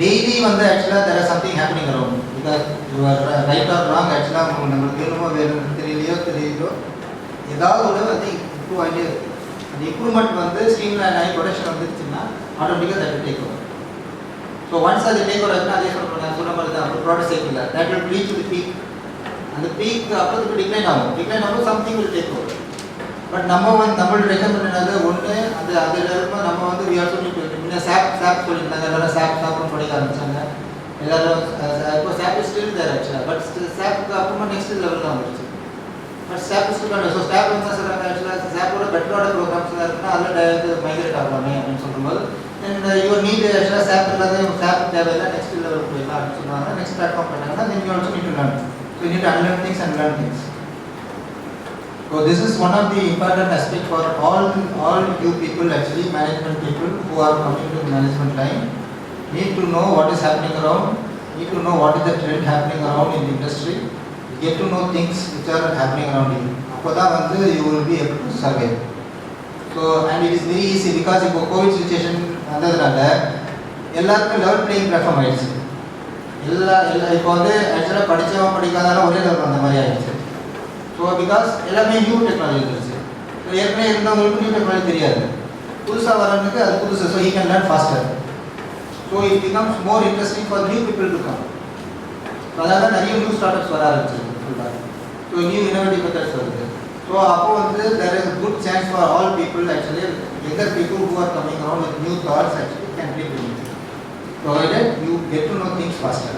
daily வந்து ஆக்சுவலாக there are something happening around because you are right or wrong. ஆக்சுவலாக நம்மளுக்கு என்னமோ வேணும்னு தெரியலையோ ஏதாவது ஒரு வந்து இம்ப்ரூவ் ஆகிட்டே இருக்குது. அந்த இம்ப்ரூவ்மெண்ட் வந்து ஸ்ட்ரீம்லைன் ஆகி ப்ரொடக்ஷன் வந்துருச்சுன்னா ஆட்டோமேட்டிக்காக that take over. So once அது டேக் ஓவர் ஆச்சுன்னா அதே சொன்ன மாதிரி தான் product cycle that will reach the peak. அந்த பீக் அப்புறம் டிக்ளைன் ஆகும் something will take over. But நம்மளோட ரெக்கமெண்ட் என்னது ஒன்று அதில் இருக்கும் நம்ம வந்து வி ஆல்சோ நீட் முன்ன சாப் சொல்லியிருந்தாங்க, எல்லாரும் சாப்னு படிக்க ஆரம்பிச்சாங்க எல்லாரும். இப்போ சாப் இஸ் ஸ்டில் தேர் ஆக்சுவலாக, பட் சாப்புக்கு அப்புறமா நெக்ஸ்ட் லெவல் தான் வந்துருச்சு. பட் சாப் இஸ் ஸ்டில் ஸோ சாப் வந்து என்ன சொல்கிறாங்க ஆக்சுவலாக சாப்போட பெட்டரோட ப்ரோக்ராம்ஸ் தான் இருக்குன்னா அதில் மைக்ரேட் ஆகலாமே அப்படின்னு சொல்லும்போது and your need actually SAP இல்லாத SAP தேவையில்லை நெக்ஸ்ட் லெவல் போயிடலாம் அப்படின்னு சொன்னாங்க. நெக்ஸ்ட் பிளாட்ஃபார்ம் பண்ணாங்கன்னா then you also need to learn. So you need to unlearn things and learn things. So this is one of the important aspect for all you people actually, management people who are coming to the management line need to know what is happening around, need to know what is the trend happening around in the industry, get to know things which are happening around you. அப்போதான் வந்து you will be able to survive. So and it is very easy because இப்போ Covid situation வந்ததுனால எல்லாருக்கும் level playing platform ஆயிடுச்சு. இப்போ வந்து ஆக்சுவலாக படித்தவன் படிக்காதாலும் ஒரே லெவல் அந்த மாதிரி ஆயிடுச்சு. ஸோ பிகாஸ் எல்லாமே நியூ டெக்னாலஜி வந்துருச்சு. ஏற்கனவே இருந்தவங்களுக்கு நியூ டெக்னாலஜி தெரியாது, புதுசாக வரவனுக்கு அது புதுசு. So he can learn faster. So it becomes more interesting for new people to come. அதனால நிறைய நியூ ஸ்டார்ட் அப்ஸ் வர ஆரம்பிச்சிருக்கு ஃபுல்லாக. ஸோ நியூ இனோவேட்டிவ் மெத்தட்ஸ் வருது. ஸோ அப்போ வந்து there is a good chance for all people, actually younger people who are coming around with new thoughts actually can be doing it, provided you get to know things faster.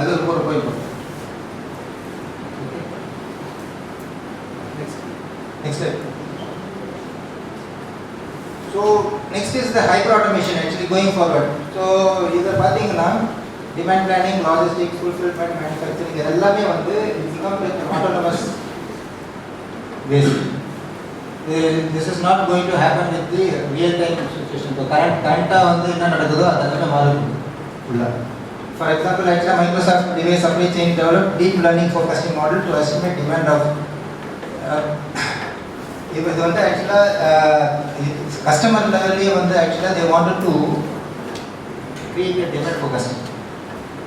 அது ஒரு point. Next step. So next is the hyper automation actually going forward. So இத பாத்தீங்கன்னா demand planning, logistics, fulfillment, manufacturing எல்லாமே வந்து become like autonomous based. This is not going to happen with the real time situation. So current வந்து என்ன நடக்குதோ அதெல்லாம் மாறும் ஃபுல்லா. For example, actually Microsoft device supply chain developed deep learning forecasting model to estimate demand of இப்போ இது வந்து ஆக்சுவலாக கஸ்டமர் லெவல்லே வந்து ஆக்சுவலாக they wanted to create a demand forecasting.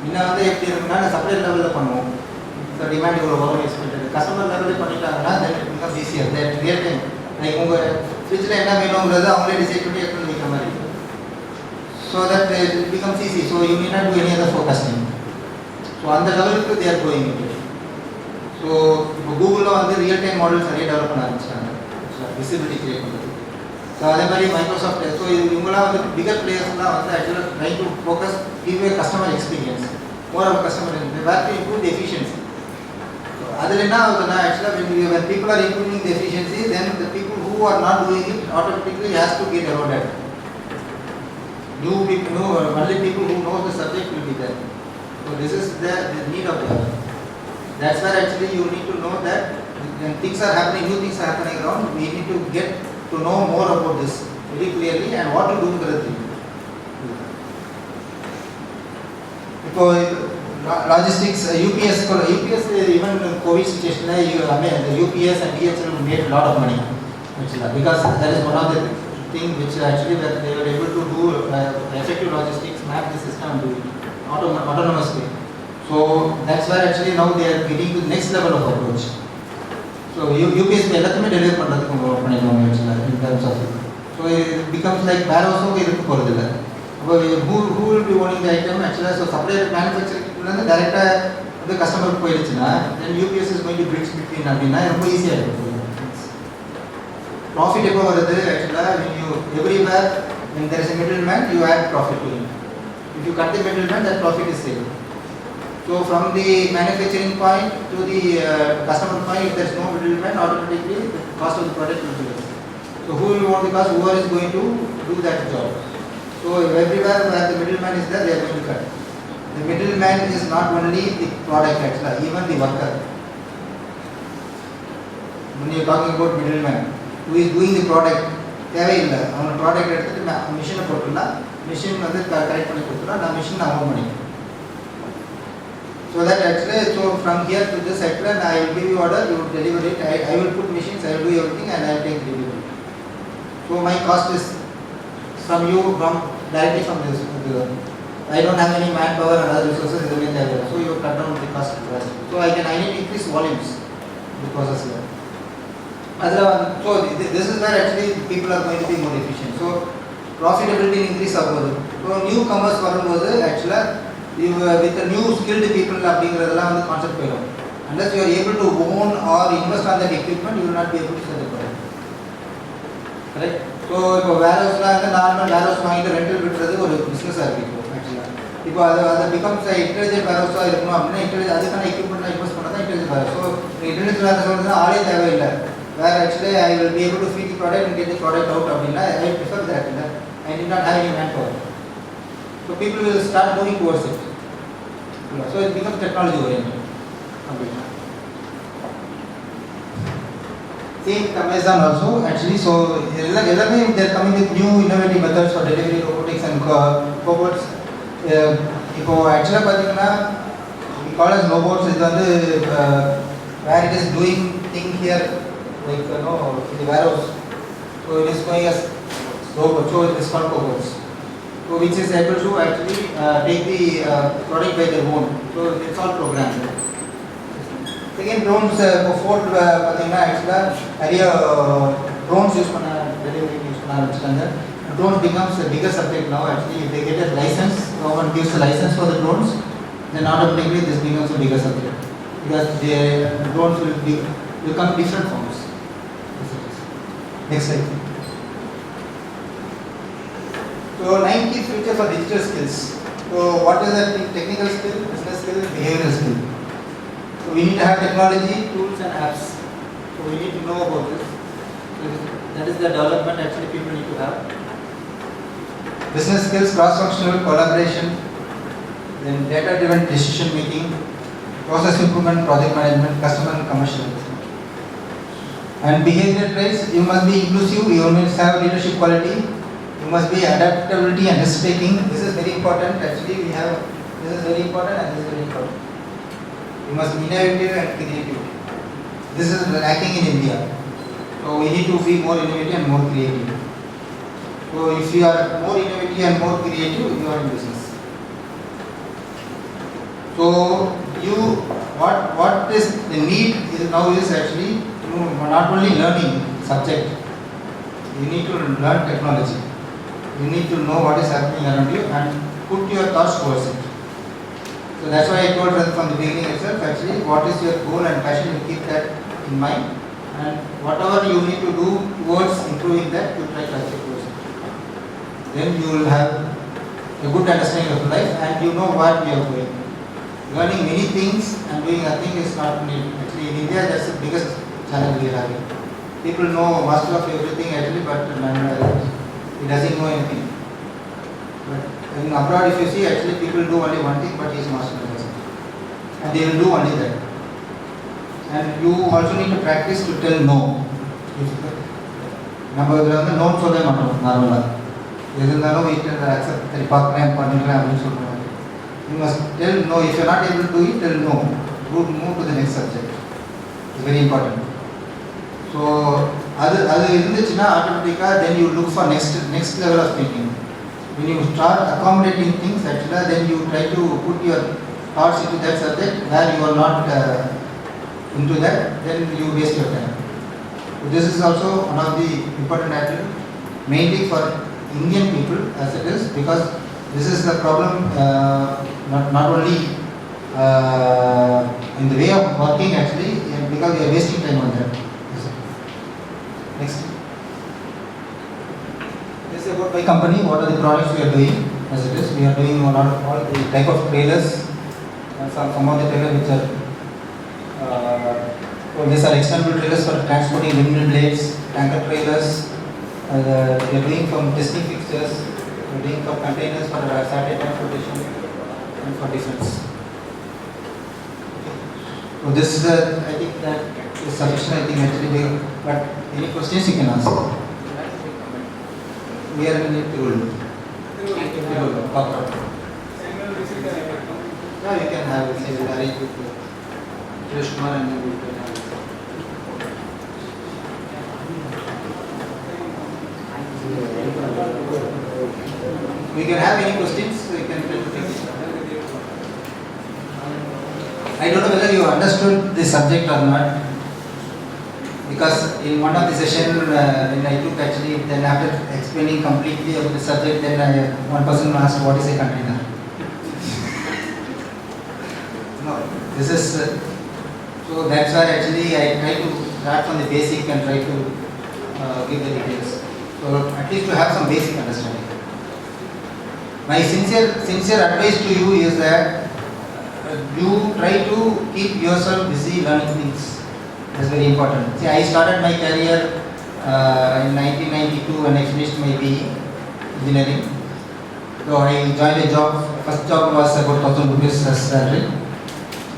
இன்னும் வந்து எப்படி இருக்குன்னா சப்ளையர் லெவலில் பண்ணுவோம். ஸோ டிமாண்ட் இவ்வளோ வரும் எக்ஸ்பெக்டட். கஸ்டமர் லெவலில் பண்ணிட்டாங்கன்னா then it becomes easier. That real time like உங்கள் ஃப்ரிட்ஜில் என்ன வேணுங்கிறது அவங்களே டிசைட் பண்ணி எடுத்து வைக்கிற மாதிரி. So that it becomes easy. So you need not to any other forecasting. So அந்த லெவலுக்கு தேர் கோயிங் இட். ஸோ இப்போ கூகுளில் வந்து ரியல் டைம் மாடல்ஸ் நிறைய டெவலப் பண்ண ஆரம்பிச்சிட்டாங்க, விசிபிலிட்டி கிரியேட் பண்ணுறது. ஸோ அதே மாதிரி மைக்ரோசாஃப்ட். ஸோ இவங்களாம் வந்து பிகர் பிளேயர்ஸ்லாம் வந்து ஆக்சுவலாக try to focus give a customer experience, more of customer where to improve the efficiency. அதில் என்ன ஆகுதுன்னா ஆக்சுவலாக when people are improving the efficiency, then the people who are not doing it automatically has to get eroded. New people, only people who know the subject will be there. So this is the need of the hour. That's where actually you need to know that when things are happening, new things are happening around, we need to get to know more about this very clearly and what to do with it. இப்போ logistics, UPS even COVID situation, I mean the UPS and DHL made a lot of money actually, because that is one of the thing which actually that they were able to do effective logistics, map the system and do it autonomously. So that's where actually now they are getting to the next level of approach. So UPS எல்லாத்தையுமே deliver பண்ணுறதுக்கு பண்ணிடுவாங்க ஆக்சுவலாக in terms of it. So it becomes like warehouse இருக்க போகிறது இல்லை. அப்போ who will be owning the item actually? So supplier manufacturing டேரெக்டாக வந்து கஸ்டமருக்கு போயிடுச்சுன்னா then UPS is going to bridge between அப்படின்னா ரொம்ப ஈஸியாக இருக்கும். ப்ராஃபிட் எப்போ வருது ஆக்சுவலாக when you everywhere when there is a middleman you add profit to it. If you cut the middleman, that profit is saved. So from the manufacturing point to the customer point, if there is no middleman, automatically the cost of the product will be less. So who will want the cost? Whoever is going to do that job. So everywhere where the middleman is there, they are going to cut. The middleman is not only the product actually, even the worker. When you are talking about middleman, who is doing the product, தேவையில்லை. அவங்க product எடுத்துட்டு மிஷினை போட்டுனா machine வந்து correct பண்ணி கொடுத்துனா நான் machine amount பண்ணிக்கிறேன். So that actually, so from here to this sector, I will give you order, you will deliver it. I will put machines, I will do everything, and I will take delivery. So my cost is from you, from directly from this. I don't have any manpower and other resources remain there. So you cut down the cost. So I need to increase volumes in the process here. So this is where actually people are going to be more efficient. So profitability increase ஆகுது. So newcomers வரும்போது actually with the new skilled people அப்படிங்கிறதெல்லாம் வந்து concept போயிடும். Unless you are able to own or invest on that equipment, you will not be able to sell the product. Correct? So இப்போ வேர்ஹவுஸ்லாம் வந்து normal warehouse வாங்கிட்டு rental விட்டுறது ஒரு பிஸ்னஸாக இருக்குது இப்போ ஆக்சுவலாக. இப்போ அது பிகம்ஸ் இன்டெலிஜென்ட் வேர்ஹவுஸாக இருக்கணும் அப்படின்னா அதுக்கான எக்யூப்மெண்ட்லாம் இன்வெஸ்ட் பண்ணால் தான் intelligent warehouse. So intelligent warehouse வந்து ஆளே தேவையில்லை. Where actually I will be able to feed the product and get the product out அப்படின்னா I prefer that. I need not have any manpower. So people will start moving towards it. So it becomes technology oriented. Same with Amazon also actually. So எல்லாமே they are coming with new innovative methods for delivery, robotics and cobots. இப்போ ஆக்சுவலாக பார்த்தீங்கன்னா we call as robots இது வந்து where it is doing thing here like in the warehouse. So it is going as robot. So it is called cobots. So which is able to actually take the product by their own. So it's all programmed. Second drones இப்போ fort பார்த்தீங்கன்னா ஆக்சுவலாக நிறைய drones use பண்ண delivery use பண்ண ஆரம்பிச்சிட்டாங்க. Drones becomes a bigger subject now. Actually, if they get a license, government gives a license for the drones, then automatically this becomes a bigger subject because the drones will come different forms. Next slide. So 9 key features for digital skills. So what is that? Technical skill, business skill, behavioral skill. So we need to have technology, tools and apps. So we need to know about this. That is the development actually people need to have. Business skills, cross-functional collaboration, then data-driven decision making, process improvement, project management, customer and commercial. And behavioral traits, you must be inclusive, you must have leadership quality, you must be adaptability and risk taking. This is very important. Actually, this is very important and this is very important. You must be innovative and creative. This is lacking in India. So we need to be more innovative and more creative. So if you are more innovative and more creative, you are in business. So what is the need is now is actually not only learning subject. You need to learn technology. You need to know what is happening around you and put your thoughts towards it. So that's why I told you from the beginning itself. Actually, what is your goal and passion? You keep that in mind, and whatever you need to do towards improving that, you try to achieve towards it. Then you will have a good understanding of life and you know what you are doing. Learning many things and doing nothing is not needed. Actually, in India, that's the biggest challenge we are having. People know master of everything actually, but he doesn't know anything. But in abroad, if you see, actually people do only one thing, but he is master of everything. And they will do only that. And you also need to practice to tell no. நம்ம இதில் வந்து known சொல்லவே மாட்டோம் நார்மலாக. எது இருந்தாலும் வீட்டில் accept சரி பார்க்குறேன் பண்ணுறேன் அப்படின்னு சொல்லுவாங்க. You must tell no. If you are not able to do it, tell no. Move to the next subject. It's very important. So அது இருந்துச்சுன்னா ஆட்டோமேட்டிக்காக then you look for next level of thinking. When you start accommodating things actually, then you try to put your thoughts into that subject where you are not into that, then you waste your time. So this is also one of the important attributes mainly for Indian people as it is, because this is the problem not only in the way of working actually, because we are wasting time on that. Next. This is about my company. What are the products we are doing as it is? We are doing a lot of all the type of trailers. Some of the trailers which are these are external trailers for transporting windmill blades, tanker trailers. We are doing from testing fixtures. We are doing for containers for satellite transportation and for defense. So this is I think that is sufficient. I think actually, but any questions you can ask. We are in Tirul. Yeah, you can have it. Say we'll arrange with Krishna and then we can have it. We can have any questions. We can take it. I don't know whether you understood this subject or not. Because in one of the session when I took actually, then after explaining completely about the subject, then one person asked what is a container. No, this is so that's why actually I try to start from the basic and try to give the details. So at least to have some basic understanding. My sincere advice to you is that you try to keep yourself busy learning things. That's very important. See, I started my career in 1992 when I finished my BE engineering. So I joined a job. First job was about 1,000 rupees as salary.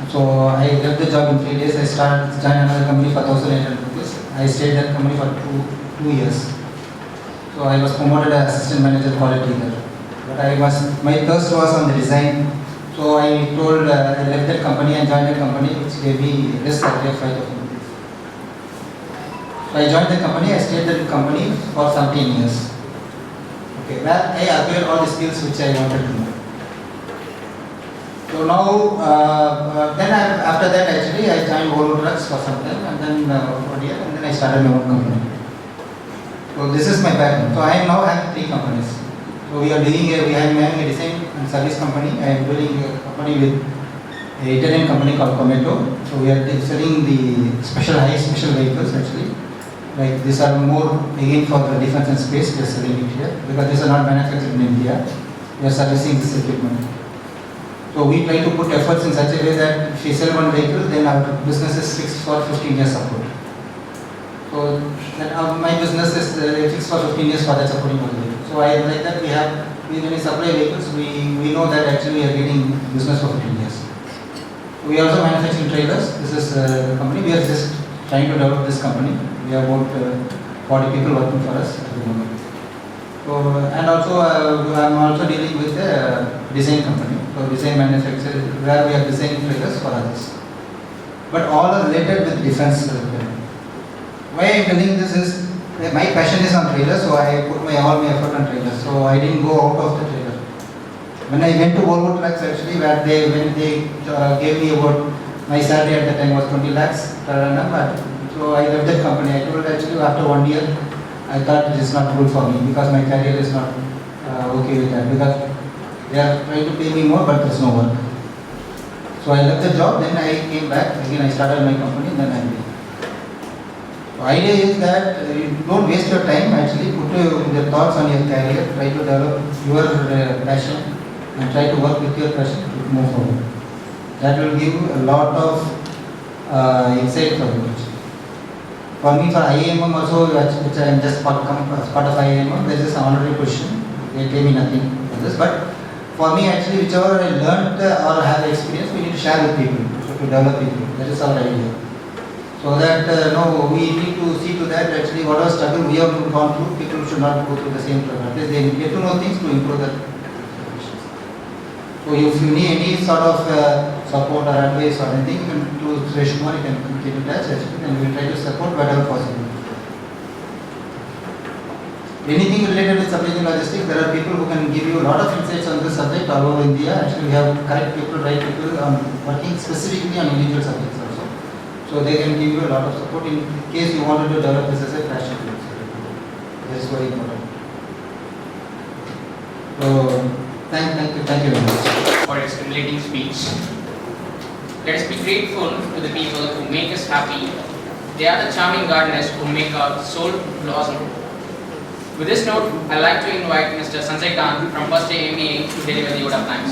So I left the job in 3 days. I joined another company for 1,800 rupees. I stayed that company for two years. So I was promoted as assistant manager quality there. But my thirst was on the design. So I told I left that company and joined a company which gave me less salary of 5,000 rupees. So I joined the company. I stayed at the company for 17 years. Okay, where I acquired all the skills which I wanted to know. So now, after that actually I joined Volvo Trucks for some time and then 1 year and then I started my own company. So this is my background. So I now have 3 companies. So we are having a design and service company. I am doing a company with an Italian company called Cometo. So we are selling the high special vehicles actually. Like these are more again for the defense and space. We are selling it here because these are not manufactured in India. We are servicing this equipment. So we try to put efforts in such a way that if we sell one vehicle, then our business is fixed for 15 years support. So that my business is fixed for 15 years for that supporting of the vehicle. So I like that when we supply vehicles, we know that actually we are getting business for 15 years. We are also manufacturing trailers. This is the company. We are just trying to develop this company. We have about 40 people working for us at the moment. So, and also I am also dealing with a design company. So design manufacturer where we are designing trailers for others. But all are related with defense. Why I am telling this is my passion is on trailers, so I put all my effort on trailers. So I didn't go out of the trailer. When I went to Volvo Trucks actually, when they gave me about my salary at the time was 20 lakhs per annum. So I left that company. I told actually after 1 year, I thought it is not good for me because my career is not okay with that because they are trying to pay me more but there is no work. So I left the job, then I came back, again I started my company, then I did. So idea is that you don't waste your time actually, put your thoughts on your career, try to develop your passion and try to work with your passion to move forward. That will give a lot of insight for you. For me, for IIMM also, which I am just part of IIMM, there is an honorary position. They pay me nothing for this. But for me, actually, whichever I learned or have experience, we need to share with people, so to develop people. That is our idea. So that we need to see to that actually whatever struggle we have gone through, people should not go through the same struggle. At least they get to know things to improve their situations. So if you need any sort of support or advice or anything, you can do Suresh Kumar, you can keep in touch actually, and we will try to support whatever possible. Anything related with supply chain logistics, there are people who can give you a lot of insights on this subject all over India. Actually, we have correct people, right people working specifically on individual subjects also. So they can give you a lot of support in case you wanted to develop this as a passion. This is very important. So thank you very much for its stimulating speech. Let us be grateful to the people who make us happy. They are the charming gardeners who make our soul blossom. With this note, I'd like to invite Mr. Sanjay Kant from First Day MBA to deliver the vote of thanks.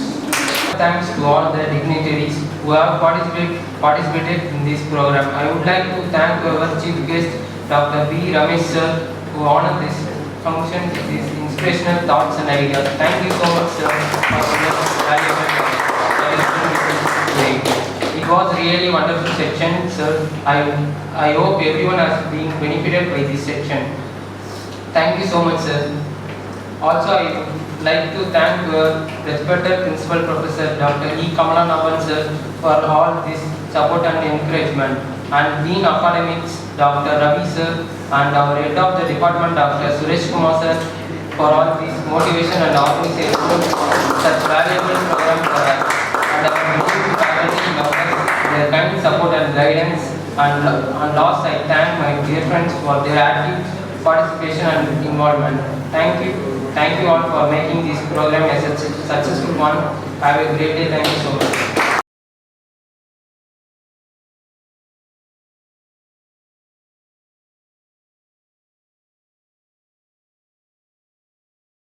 Thanks to all the dignitaries who have participated in this program. I would like to thank our chief guest, Dr. B. Ramesh sir, who honored this function with his inspirational thoughts and ideas. Thank you so much, sir, for your valuable today. It was really wonderful section, sir. I hope everyone has been benefited by this section. Thank you so much, sir. Also, I would like to thank respected Principal Professor Dr. E. Kamalanavan sir for all this support and encouragement, and Dean Academics Dr. Ravi sir and our head of the department Dr. Suresh Kumar sir for all this motivation and organization such valuable program for us, and our beautiful faculty members, their kind support and guidance, and last I thank my dear friends for their active participation and involvement. Thank you all for making this program a successful one. Have a great day. Thank you so much.